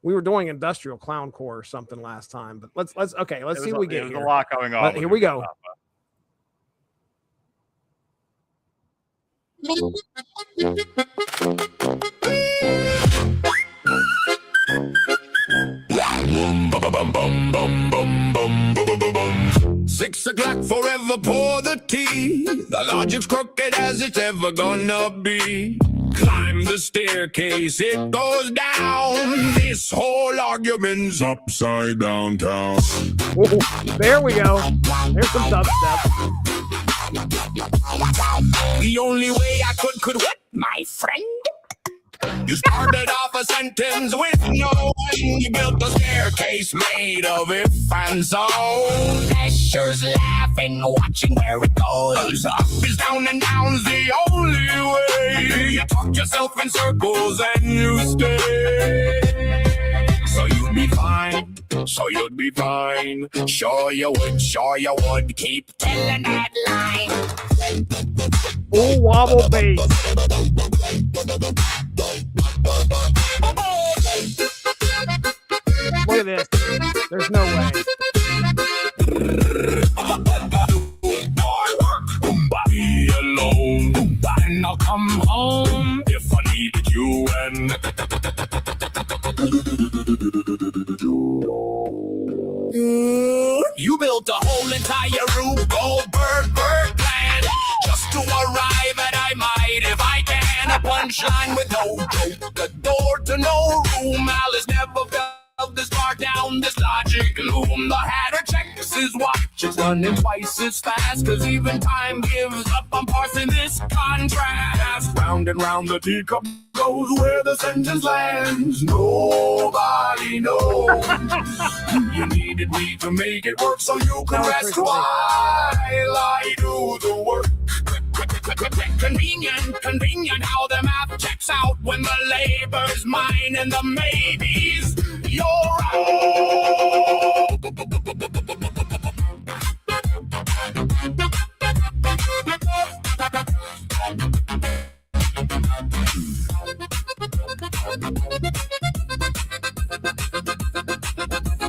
We were doing industrial clown core or something last time, but let's see what we get here. There's a lot going on. Here we go. 6 o'clock forever pour the tea. The logic's crooked as it's ever gonna be. Climb the staircase, it goes down. This whole argument's upside downtown. Ooh, there we go. There's some dubstep. The only way I could what, my friend? You started off a sentence with no one. You built a staircase made of if and so. Pleasure's laughing, watching where it goes. Up is down and down's the only way. You talk yourself in circles and you stay. So you'd be fine, so you'd be fine. Sure you would, keep telling that line. Oh, wobble bass. Look at this. There's no way. Be alone, and I'll come home if I needed you. And you built a whole entire Rube Goldberg plan just to arrive at I might if I can. A punchline with no joke, the door to no room. Alice never felt this far down this logic loom. The Hatter checks his watch, it's running twice as fast, cause even time gives up. I'm parsing this contrast. Round and round the teacup goes where the sentence lands. Nobody knows. You needed me to make it work so you could rest while I do the work. Convenient how the math checks out when the labor's mine and the maybes your own.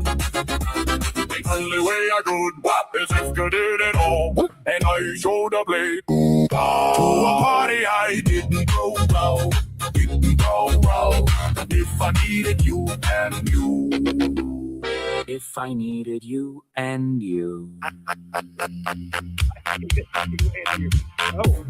The only way I could whop is if you did it all, and I showed up late to a party I didn't go well. If I needed you and you. If I needed you and you. Oh.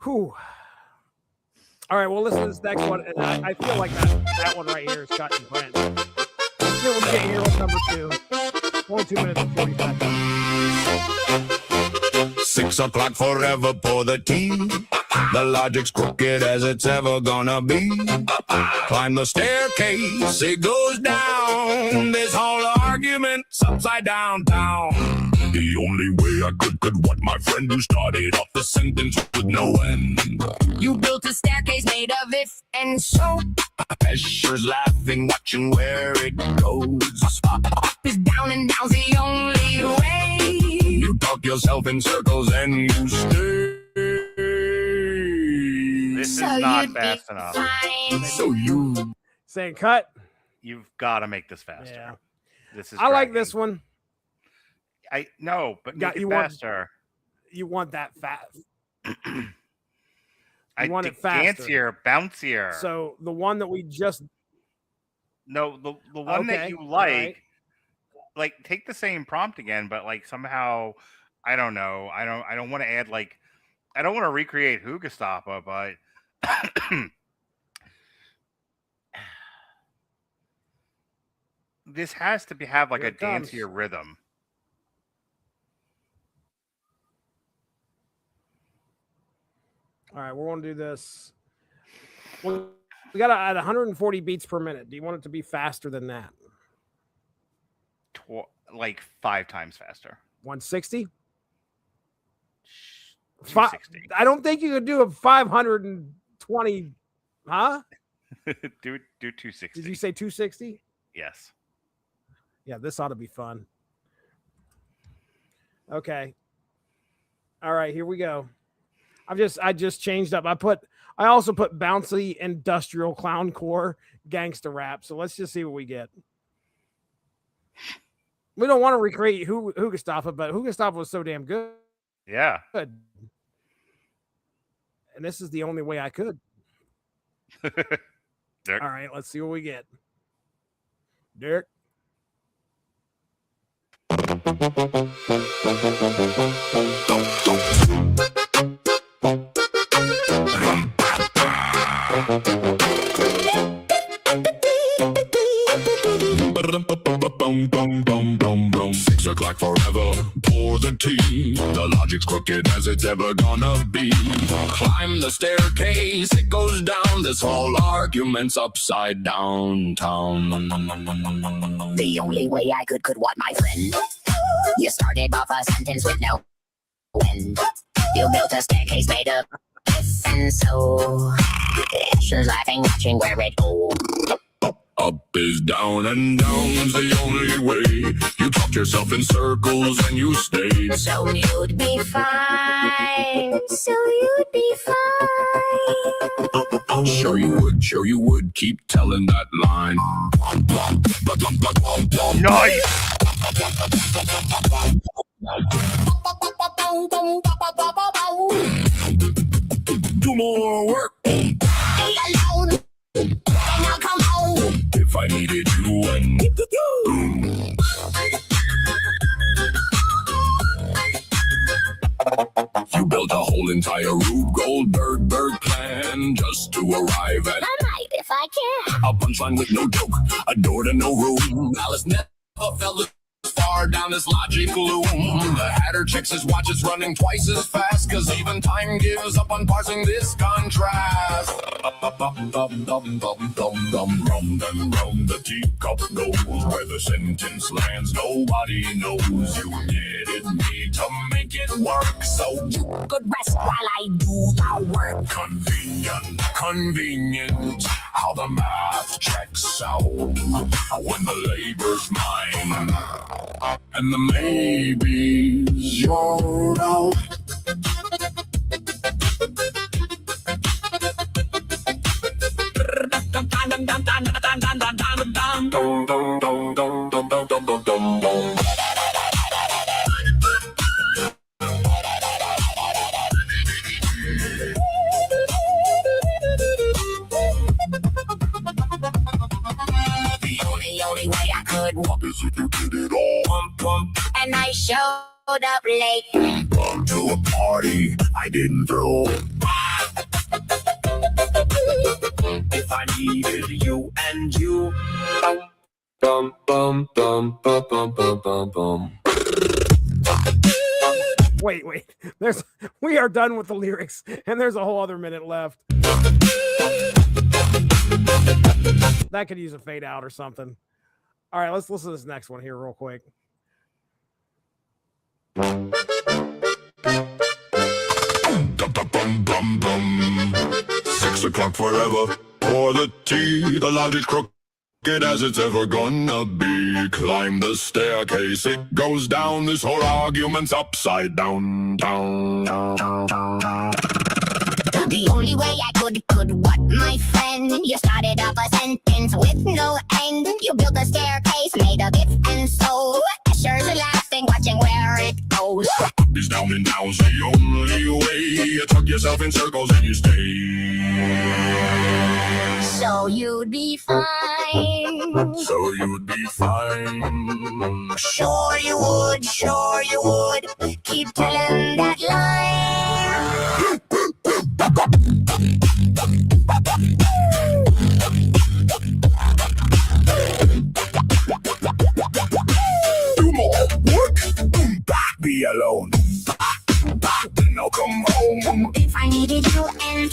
Whew. All right, well, listen to this next one, and I feel like that one right here is cut and print. Let's see what we get here on number 2. Only 2 minutes and 40 seconds. 6 o'clock forever pour the tea. The logic's crooked as it's ever gonna be. Climb the staircase, it goes down. This whole argument's upside down. The only way I could what my friend who started off the sentence with no end. You built a staircase made of if and so. Pleasure's laughing, watching where it goes. Up is down and down's the only way. You talk yourself in circles and you stay. This So is not you'd be fast enough. fine. So you Saying cut. You've got to make this faster. Yeah. This is. I like dragging. this one. I no, but Got- make it you want- faster. You want that fast. I want it think faster. dancier, bouncier. So the one that we just no, the one that Okay, you all like, right. like take the same prompt again, but like somehow, I don't know. I don't want to add like, I don't want to recreate Hugestapa, but this has to have like Here a it comes. dancier rhythm. All right, we're going to do this. Well, we got to add 140 beats per minute. Do you want it to be faster than that? Like 5 times faster. 160? 260. I don't think you could do a 520. Huh? do 260. Did you say 260? Yes. Yeah, this ought to be fun. Okay. All right, here we go. I just changed up. I also put bouncy industrial clowncore gangster rap. So let's just see what we get. We don't want to recreate Hugestapa, but Hugestapa was so damn good. Yeah. And this is the only way I could. Derek. All right, let's see what we get. Derek. T. The logic's crooked as it's ever gonna be. Climb the staircase, it goes down. This whole argument's upside down town. The only way I could what, my friend? You started off a sentence with no end. You built a staircase made of this and so. Ashes laughing, watching where it goes. Up is down and down's the only way. You talked yourself in circles and you stayed. So you'd be fine. So you'd be fine. Sure you would. Keep telling that line. Nice. Do more work. Be alone. Now come home. If I needed you and you built a whole entire Rube Goldberg plan just to arrive at I might if I can. a punchline with no joke, a door to no room. Alice never fell this far down this logic loom. The Hatter checks his watch is running twice as fast, cause even time gives up on parsing this contrast. Then round the teacup goes, where the sentence lands nobody knows. You needed me to make it work, so You could rest while I do the work. convenient how the math checks out when the labor's mine and the maybes you're out. The only way I could walk Is if you did it all. and I showed up late. Come to a party I didn't throw. If I needed you and you. Bum bum bum bum bum bum bum bum. Wait. We are done with the lyrics, and there's a whole other minute left. That could use a fade out or something. All right, let's listen to this next one here real quick. Bum bum bum bum. 6 o'clock forever. Pour the tea. The logic's crooked as it's ever gonna be. Climb the staircase, it goes down. This whole argument's upside down, down, down, down, down, down. The only way I could what, my friend? You started off a sentence with no end. You built a staircase made of if and so. Asher's laughing, watching where it goes. Is down and down's the only way. You tuck yourself in circles and you stay. So you'd be fine. So you'd be fine. Sure you would. Keep telling that line. Do more work. Be alone. Now come home. If I needed you and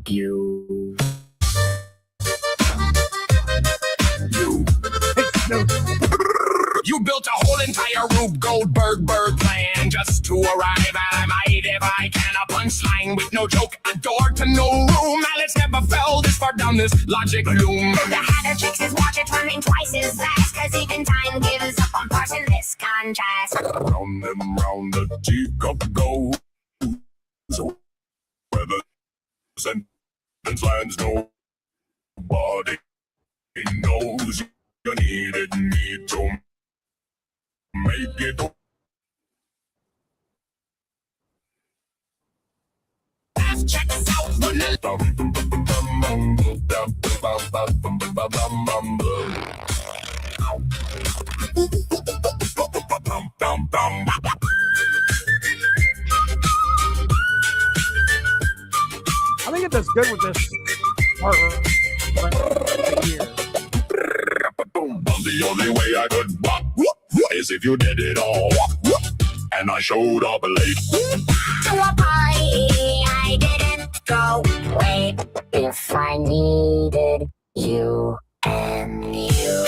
You. You built a whole entire Rube Goldberg plan just to arrive at I might if I can. A punchline with no joke, a door to no room. Alice never fell this far down this logic loom. the Hatter checks his watch, it's running twice as fast, cause even time gives up on parsing this contrast. Round them round the teacup goes, where the sentence lands nobody knows. You needed me to make it. Check us out. I think it does good with this part right here. The only way I could walk is if you did it all. and I showed up late. To a party I didn't go. Wait, if I needed you and you.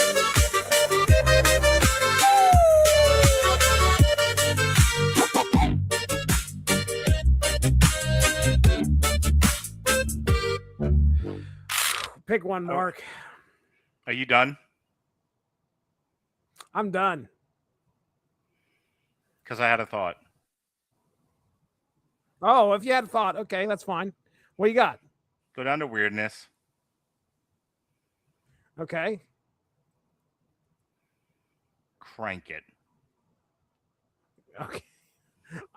Pick one, Mark. Are you done? I'm done. Because I had a thought. Oh, if you had a thought, okay, that's fine. What you got? Go down to weirdness. Okay. Crank it. Okay.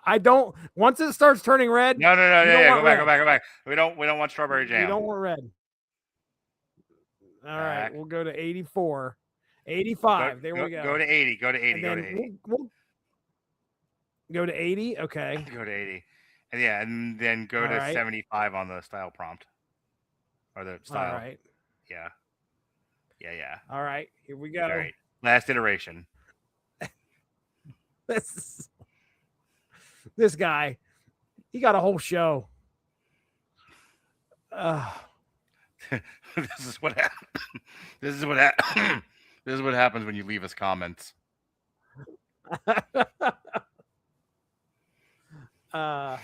I don't. Once it starts turning red. No. you Yeah. don't want Go red. back. We don't want strawberry jam. You don't want red. All right, Back. we'll go to 84. 85. There we go. Go to 80. Go to 80. And Go then to 80. We'll go to 80. Okay. Go to 80. And yeah, and then go All to right. 75 on the style prompt. Or the style. All right. Yeah. All right. Here we go. All right. Last iteration. This guy, he got a whole show. This is what happens. This is what happens. This is what happens when you leave us comments. Okay.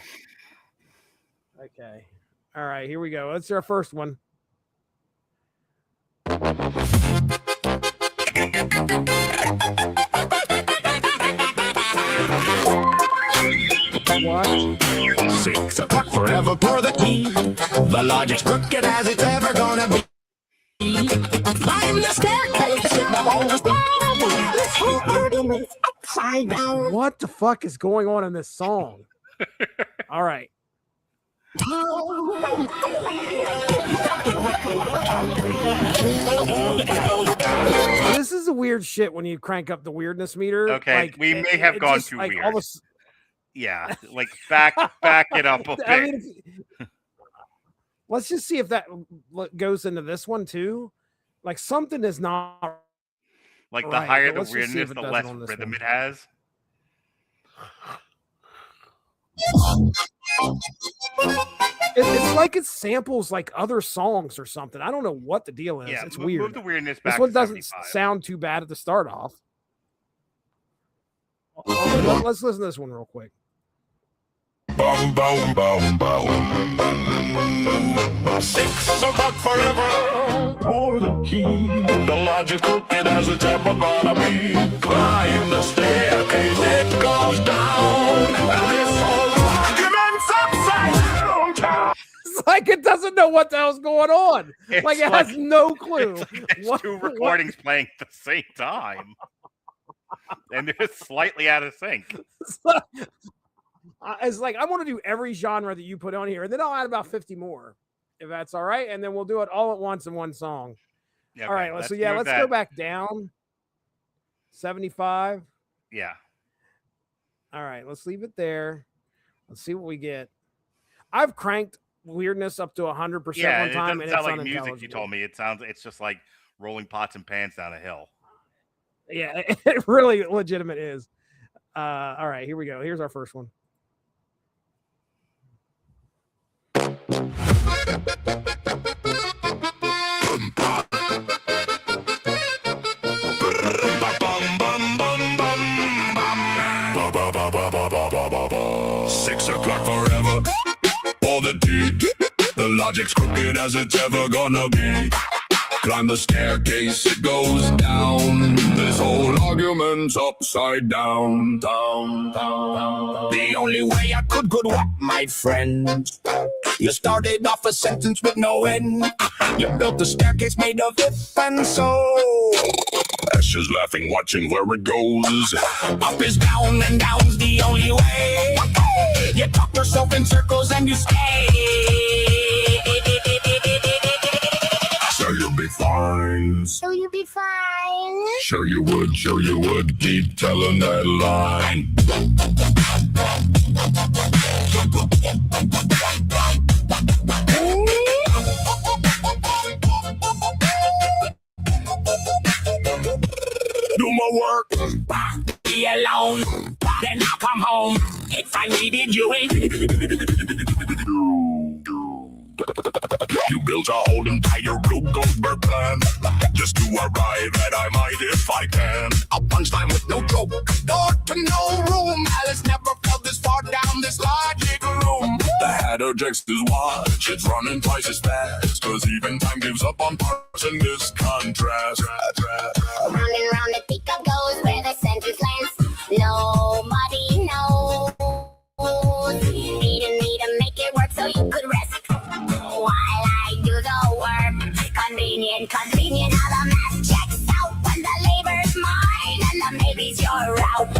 All right, here we go. That's our first one. What? 6 o'clock forever pour the tea. The logic's crooked as it's ever gonna be. Climb the staircase in the holes. This whole argument upside down. What the fuck is going on in this song? All right. This is a weird shit when you crank up the weirdness meter. Okay, like, we may have gone just, too like, weird. almost... Yeah, like back it up a bit. I mean, let's just see if that goes into this one too. Like something is not like the right, higher but the let's just see if weirdness, it the does it less on this rhythm one. it has. It's like it samples like other songs or something. I don't know what the deal is. Yeah, It's move weird. the weirdness back. This one to doesn't 75. sound too bad at the start off. Let's listen to this one real quick. Boom, boom, boom, boom. 6 o'clock forever. Pour the key. The logic's crooked as it's ever gonna be. Climb the staircase, it goes down. And this whole argument's upside down. It's like it doesn't know what the hell's going on. It's Like it has no clue. It's two recordings playing at the same time, and they're slightly out of sync. It's like I want to do every genre that you put on here, and then I'll add about 50 more, if that's all right. And then we'll do it all at once in one song. Yeah, all okay, right. Let's move go that. back down. 75. Yeah. All right. Let's leave it there. Let's see what we get. I've cranked weirdness up to 100% Yeah, one it time, doesn't and sound it's like music. You unintelligible. told me it's just like rolling pots and pans down a hill. Yeah, it really legitimate is. All right, here we go. Here's our first one. Bum, bum, bum, bum, bum. Ba, ba, ba, ba, ba, ba, ba, ba, ba. 6 o'clock forever. All the tea. The logic's crooked as it's ever gonna be. Climb the staircase, it goes down. This whole argument's upside down, down, down, down. The only way I could what, my friend? You started off a sentence with no end. You built a staircase made of if and so. Ashes laughing, watching where it goes. Up is down and down's the only way. You talk yourself in circles and you stay. So you'll be fine. So you'll be fine. Sure you would keep telling that line. Do my work, be alone, then I'll come home. I needed you in. You built a whole entire Rube Goldberg plan just to arrive at I might if I can. A punchline with no joke, door to no room. Alice never felt this far down this logic room. The Hatter checks his watch, it's running twice as fast, cause even time gives up on parts in this contrast. Round and round the teacup goes where the sentence lands. Nobody knows. Needed me to make it work so you could rest while I do the work. Convenient, all the math checks out when the labor's mine and the maybe's your route.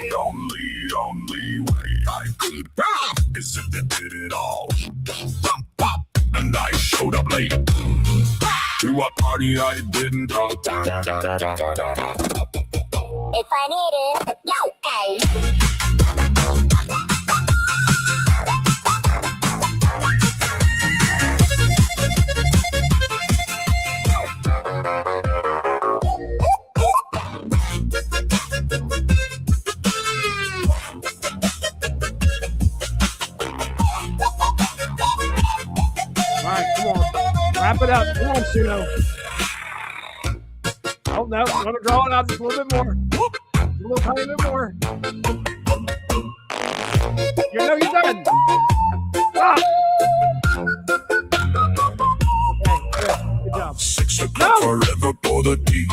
The only way I could is if they did it all. Pop, and I showed up late to a party I didn't go. If I need it, yo, hey. All right, come on. Wrap it up. Come on, Suno. Oh, no. I'm going to draw it out just a little bit more. A little tiny bit more. You know you're done. Stop. Okay, good job. 6 o'clock forever for the tea.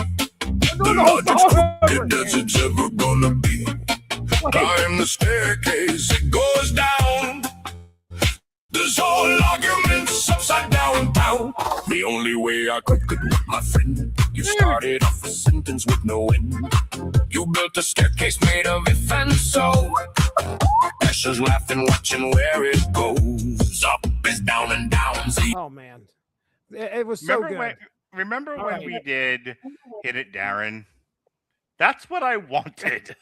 The logic's crooked as it's ever gonna be. Climb the staircase, it goes down. There's all arguments upside down. The only way I could what my friend. You started off a sentence with no end. You built a staircase made of if and so. Ashes laughing, watching where it goes. Up is down and down. See? Oh, man. It was so good. Remember when we did Hit It, Darren? That's what I wanted.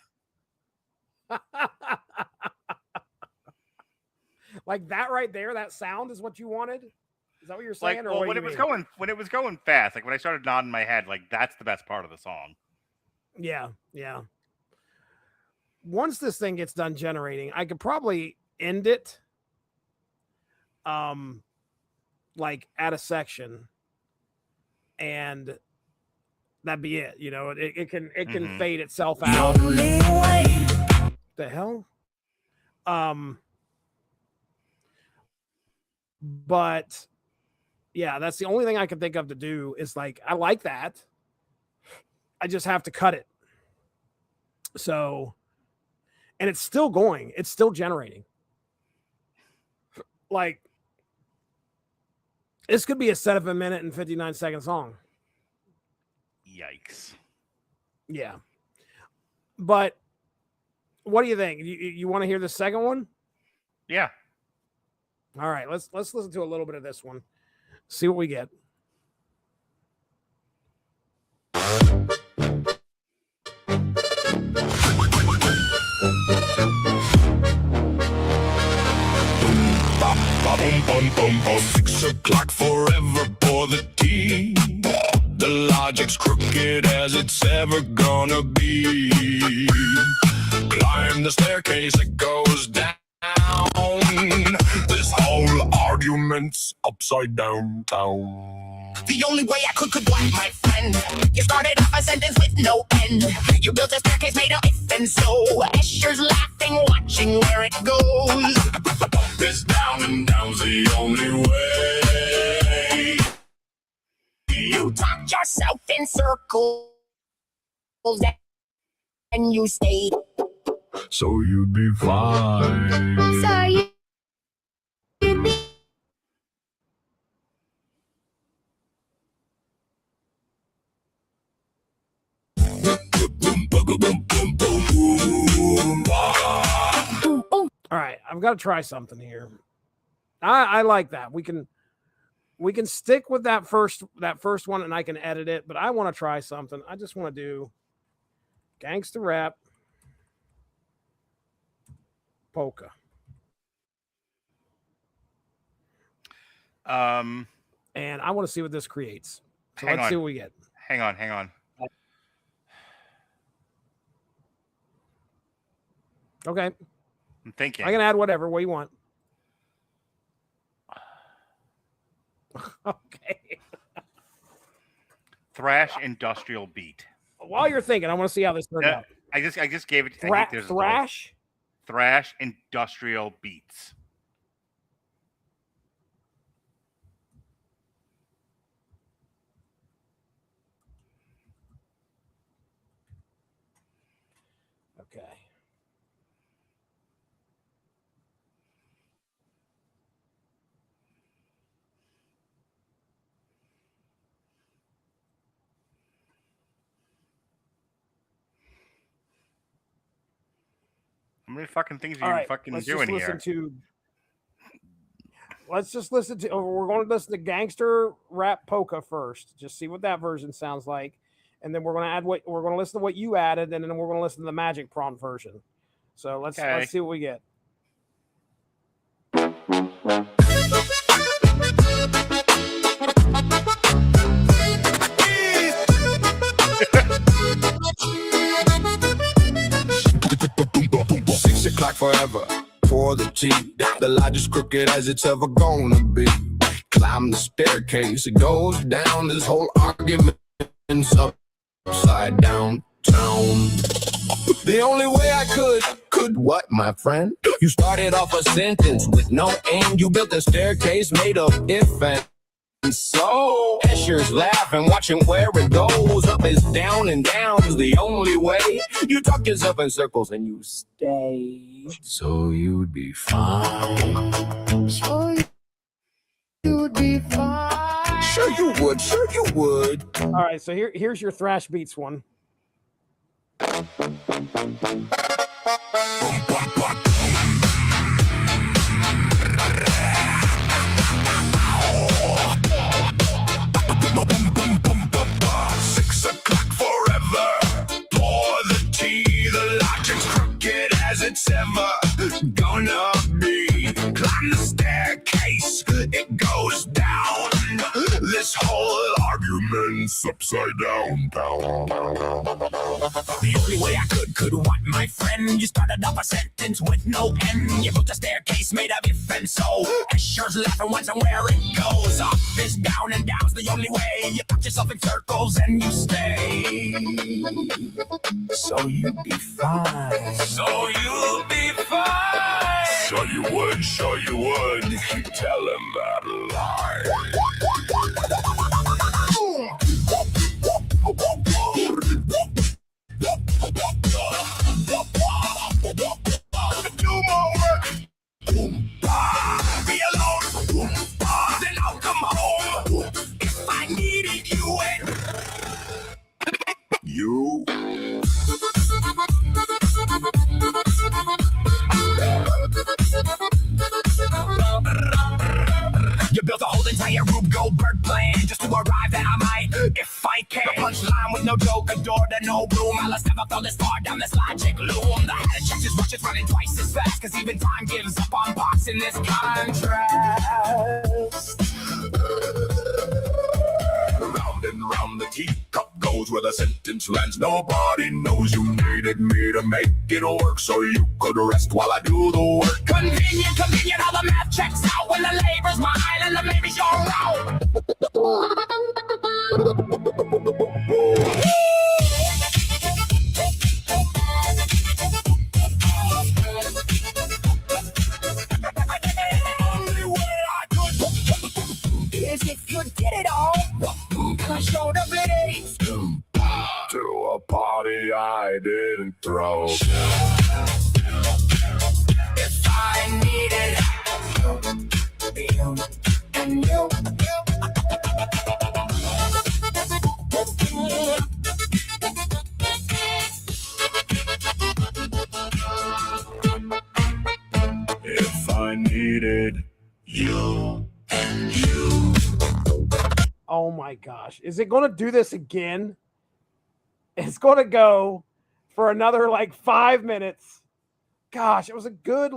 Like that right there, that sound is what you wanted? Is that what you're saying? Like, or well, what when it was going fast, like when I started nodding my head, like that's the best part of the song. Yeah. Once this thing gets done generating, I could probably end it like at a section and that'd be it. You know, it can fade itself out. The hell? But yeah, that's the only thing I can think of to do is like, I like that. I just have to cut it. So, and it's still going, it's still generating. Like, this could be a set of a 1 minute and 59-second song. Yikes. Yeah. But what do you think? You want to hear the second one? Yeah. All right, let's listen to a little bit of this one. See what we get. Bum, 6 o'clock forever for the tea. The logic's crooked as it's ever gonna be. Climb the staircase, it goes down. This whole argument's upside down town. The only way I could blind my friend. You started off a sentence with no end. You built a staircase made of if and so. Escher's laughing, watching where it goes. This down and down's the only way. You talked yourself in circles and you stayed. So you'd be fine. Sorry. All right, I've got to try something here. I like that. We can stick with that first one and I can edit it, but I want to try something. I just want to do gangster rap polka. And I want to see what this creates. So let's see what we get. Hang on. Okay. I'm thinking. I can add whatever. What do you want? Okay. Thrash industrial beat. While you're thinking, I want to see how this turns out. I just gave it. Thrash. Thrash industrial beats. Okay. How many fucking things are you fucking doing here? Let's just listen to. We're going to listen to Gangster Rap Polka first. Just see what that version sounds like, and then we're going to add what we're going to listen to what you added, and then we're going to listen to the Magic Prawn version. So let's see what we get. O'clock forever for the tea. The largest crooked as it's ever gonna be. Climb the staircase, it goes down. This whole argument's upside down town. The only way I could what, my friend? You started off a sentence with no end. You built a staircase made of if and so. Escher's laughing, watching where it goes. Up is down and down is the only way. You talk yourself in circles and you stay. So you'd be fine. So you'd be fine. Sure you would. Sure you would. All right, so here's your thrash beats one. It's ever gonna be. Climb the staircase, it goes down. This whole argument's upside down. The only way I could what, my friend? You started off a sentence with no end. You built a staircase made of if and so. Escher's laughing, watching where it goes. Up is down and down's the only way. You put yourself in circles and you stay. So you'd be fine. So you'll be fine. So you would, so you would. Keep telling that lie. Do more work. Be alone. Then I'll come home. If I needed you and you. You built a whole entire Rube Goldberg plan just to arrive that I might, if I can. The punchline with no joke, a door to no room. I'll never fell this far down this logic loom. The head of checks is rushes running twice as fast, cause even time gives up on box in this contrast. Round and round the teacup goes where the sentence lands. Nobody knows you needed me to make it work, so you could rest while I do the work. Convenient, how the math checks out when the labor's mine and the baby's your own. Only way I could is if you did it all. I showed up at 8 to a party I didn't throw. If I needed you and you. If I needed you and you. Oh my gosh. Is it going to do this again? It's going to go for another like 5 minutes. Gosh, it was a good,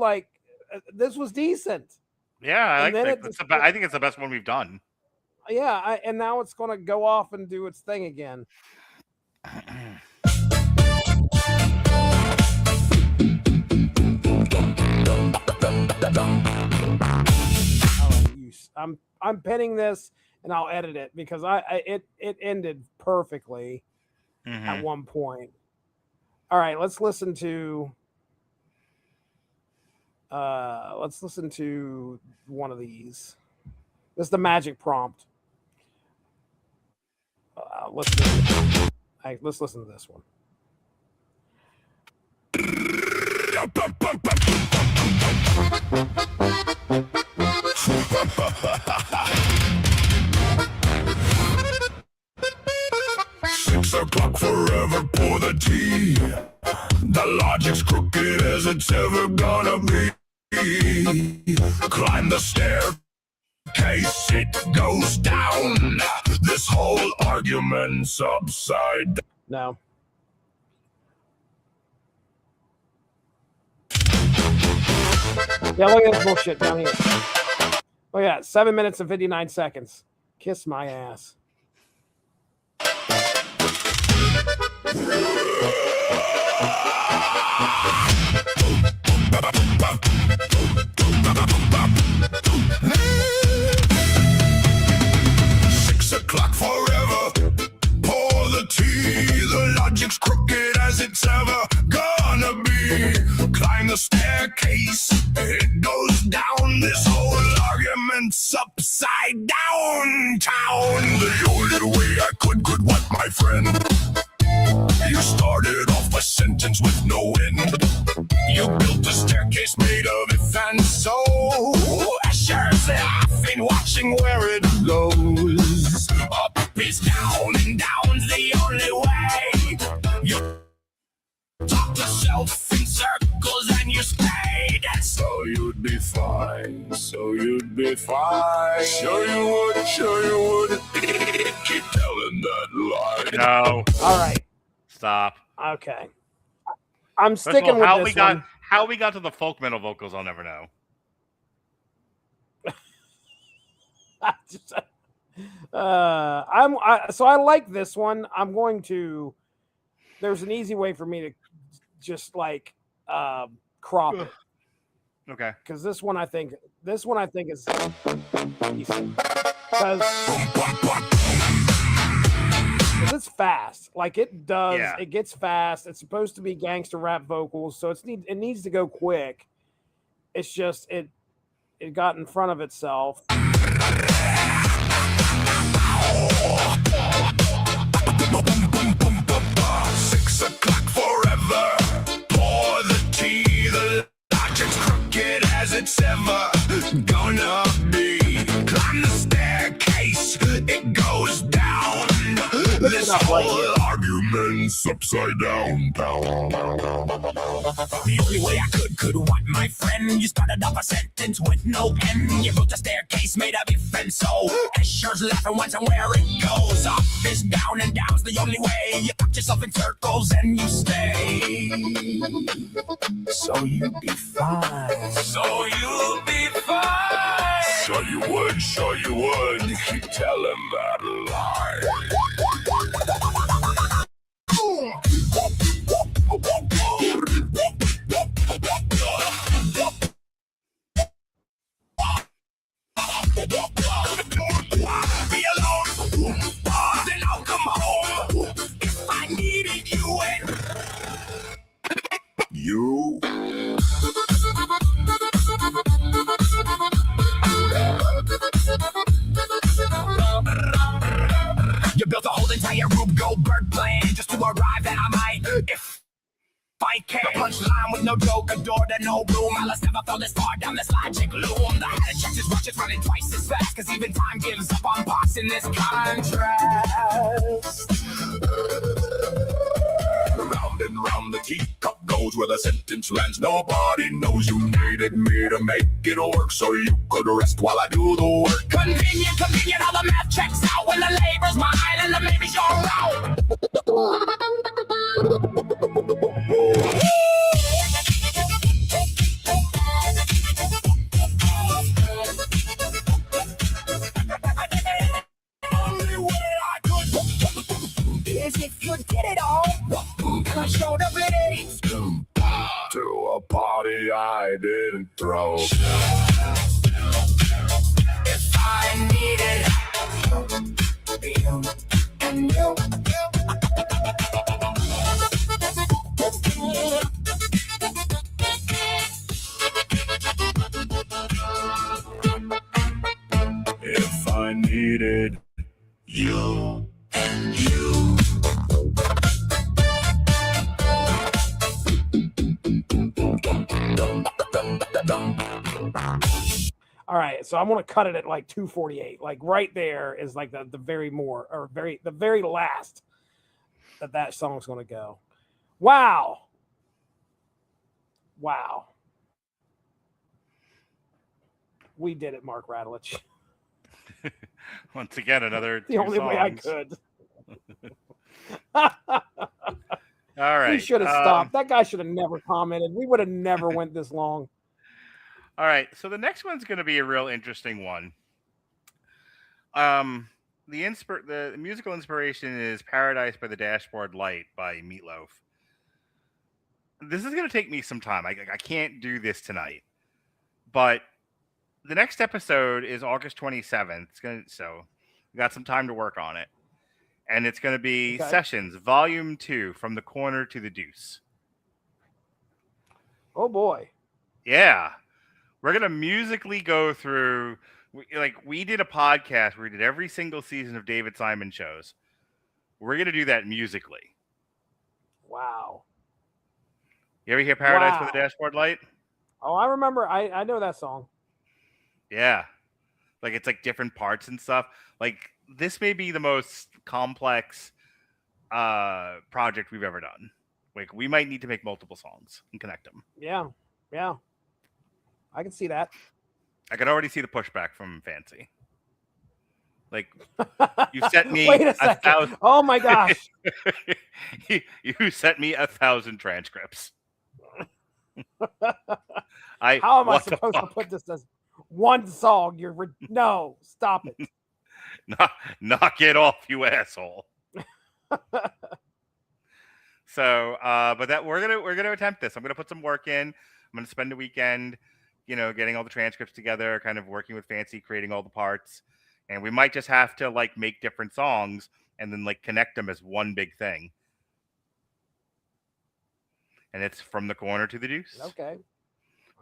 this was decent. Yeah, I think it's the best one we've done. Yeah, and now it's going to go off and do its thing again. I'm pinning this and I'll edit it because it ended perfectly at one point. All right, let's listen to one of these. This is the magic prompt. Let's listen to this one. Six o'clock forever, pour the tea. The logic's crooked as it's ever gonna be. Climb the staircase, it goes down. This whole argument's upside down. No. Yeah, look at this bullshit down here. Oh yeah, 7 minutes and 59 seconds. Kiss my ass. Six o'clock forever, pour the tea. The logic's crooked as it's ever gonna be. Climb the staircase, it goes down. This whole argument's upside down town. The only way I could wipe my friend. You started off a sentence with no end. You built a staircase made of if and so. Asher's laughing, watching where it goes. Up is down and down's the only way. You talk yourself in circles and you stayed. And so you'd be fine, so you'd be fine. Sure you would, sure you would. Keep telling that lie. No. All right. Stop. Okay. I'm sticking with this one. How we got to the folk metal vocals, I'll never know. So I like this one. I'm going to. There's an easy way for me to just like crop it. Okay. Because this one I think is decent. Because it's fast. Like it does. Yeah. It gets fast. It's supposed to be gangster rap vocals, so it needs to go quick. It's just it got in front of itself. 6 o'clock forever. Pour the tea. The logic's crooked as it's ever gonna be. Climb the staircase. It goes down. This whole argument's upside down. The only way I could wipe my friend. You started off a sentence with no end. You built a staircase made of if and so. Asher's laughing, wondering where it goes. Up is down and down's the only way. You put yourself in circles and you stay. So you'd be fine. So you'll be fine. Sure you would, sure you would. Keep telling that lie. Be alone, then I'll come home. If I needed you and you. You built a whole entire Rube Goldberg plan just to arrive at I might. If I can. The punchline with no joke, a door to no room. Alice never fell this far down this logic loom. The hat checks rushes running twice as fast, cause even time gives up on parts in this contrast. Round and round the teacup goes where the sentence lands. Nobody knows you needed me to make it work, so you could rest while I do the work. Convenient, convenient, how the math checks out when the labor's mine and the baby's your route. as if you did it all. Controllability. To a party I didn't throw. If I needed you and you. If I needed you and you. All right, so I'm gonna cut it at like 2:48. Like right there is like the very last that song's gonna go. Wow. We did it, Mark Radulich. Once again, another The only way I songs. could. All right. We should have stopped. That guy should have never commented. We would have never went this long. All right. So the next one's going to be a real interesting one. The musical inspiration is "Paradise by the Dashboard Light" by Meatloaf. This is going to take me some time. I can't do this tonight, but the next episode is August 27th. So we got some time to work on it. And it's going to be Sessions, Volume 2, From the Corner to the Deuce. Oh, boy. Yeah. We're going to musically go through... we did a podcast where we did every single season of David Simon shows. We're going to do that musically. Wow. You ever hear Paradise by the Dashboard Light? Oh, I remember. I know that song. Yeah. Like, it's like different parts and stuff. Like, this may be the most complex project we've ever done. Like, we might need to make multiple songs and connect them. Yeah. I can see that. I can already see the pushback from Fancy. Like, you sent me Wait a second. 1,000. Oh my gosh. You sent me 1,000 transcripts. How am I supposed to put this as one song? No, stop it. Knock it off, you asshole. So, but that we're gonna attempt this. I'm gonna put some work in. I'm gonna spend the weekend, getting all the transcripts together, kind of working with Fancy, creating all the parts, and we might just have to like make different songs and then like connect them as one big thing. And it's From the Corner to the Deuce. Okay.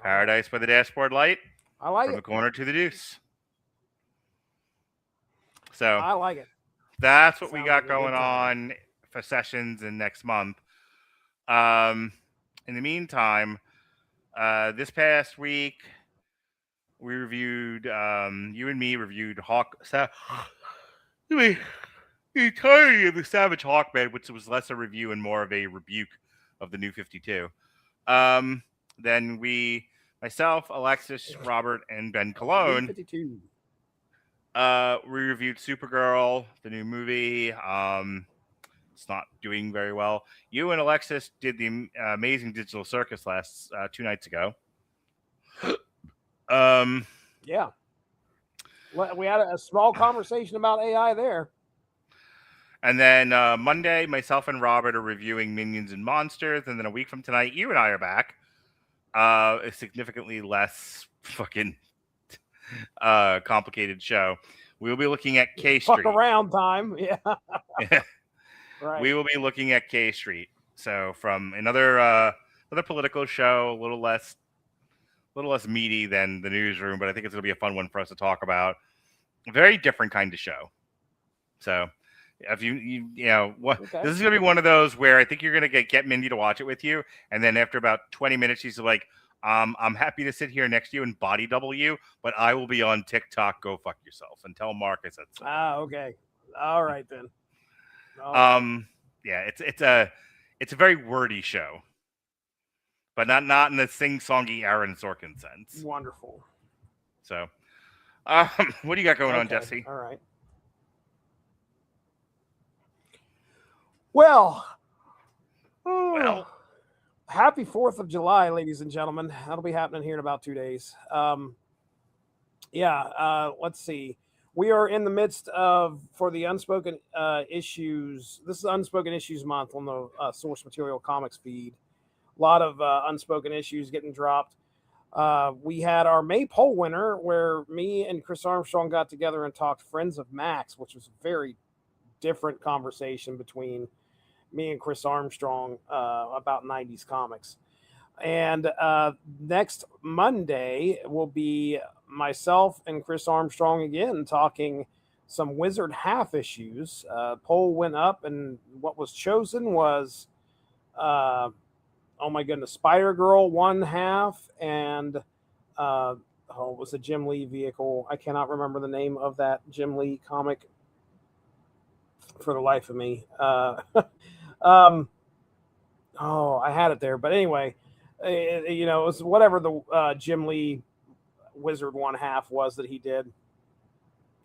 Paradise by the Dashboard Light. I like From it. the Corner to the Deuce. So I like it. That's what we got going on for Sessions in next month. In the meantime, this past week we reviewed you and me reviewed the entirety of the Savage Hawkman, which was less a review and more of a rebuke of the New 52. Then myself, Alexis, Robert, and Ben Cologne, 52. we reviewed Supergirl, the new movie. It's not doing very well. You and Alexis did the Amazing Digital Circus last 2 nights ago. Yeah. We had a small conversation about AI there. And then Monday, myself and Robert are reviewing Minions and Monsters. And then a week from tonight, you and I are back. A significantly less fucking complicated show. We'll be looking at K Street. Fuck around time. Yeah. Yeah. Right. We will be looking at K Street. So from another political show, a little less meaty than the newsroom, but I think it's going to be a fun one for us to talk about. A very different kind of show. So if this is going to be one of those where I think you're going to get Mindy to watch it with you, and then after about 20 minutes, she's like, I'm happy to sit here next to you and body double you, but I will be on TikTok. Go fuck yourself and tell Mark I said so. Okay. All right then. Yeah, it's a very wordy show, but not in the sing-songy Aaron Sorkin sense. Wonderful. So, what do you got going on, Jesse? All right. Well, happy 4th of July, ladies and gentlemen. That'll be happening here in about 2 days. Let's see. we are in the midst of, for the unspoken issues. This is Unspoken Issues Month on the Source Material Comics feed. A lot of unspoken issues getting dropped. We had our May poll winner where me and Chris Armstrong got together and talked Friends of Max, which was a very different conversation between me and Chris Armstrong about 90s comics. And next Monday will be myself and Chris Armstrong again talking some Wizard half issues. Poll went up, and what was chosen was, oh my goodness, Spider Girl 1/2 and it was a Jim Lee vehicle. I cannot remember the name of that Jim Lee comic for the life of me. I had it there, but anyway, it was whatever the Jim Lee Wizard 1/2 was that he did.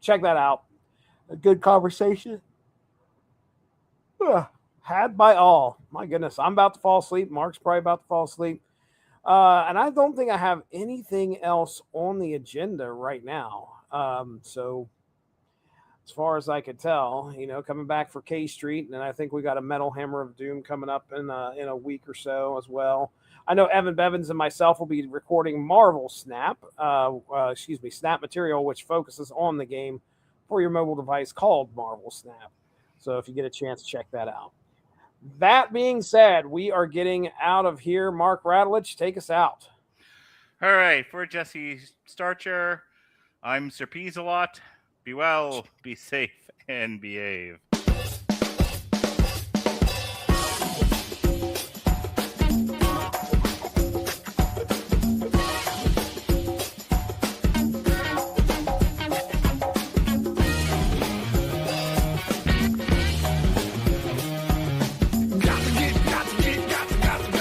Check that out. A good conversation. Had by all. My goodness, I'm about to fall asleep. Mark's probably about to fall asleep. And I don't think I have anything else on the agenda right now. So as far as I could tell, coming back for K Street, and I think we got a Metal Hammer of Doom coming up in a week or so as well. I know Evan Bevins and myself will be recording Marvel Snap, Snap Material, which focuses on the game for your mobile device called Marvel Snap. So if you get a chance, check that out. That being said, we are getting out of here. Mark Radulich, take us out. All right, for Jesse Starcher, I'm Sir Peasalot. Be well, be safe, and behave.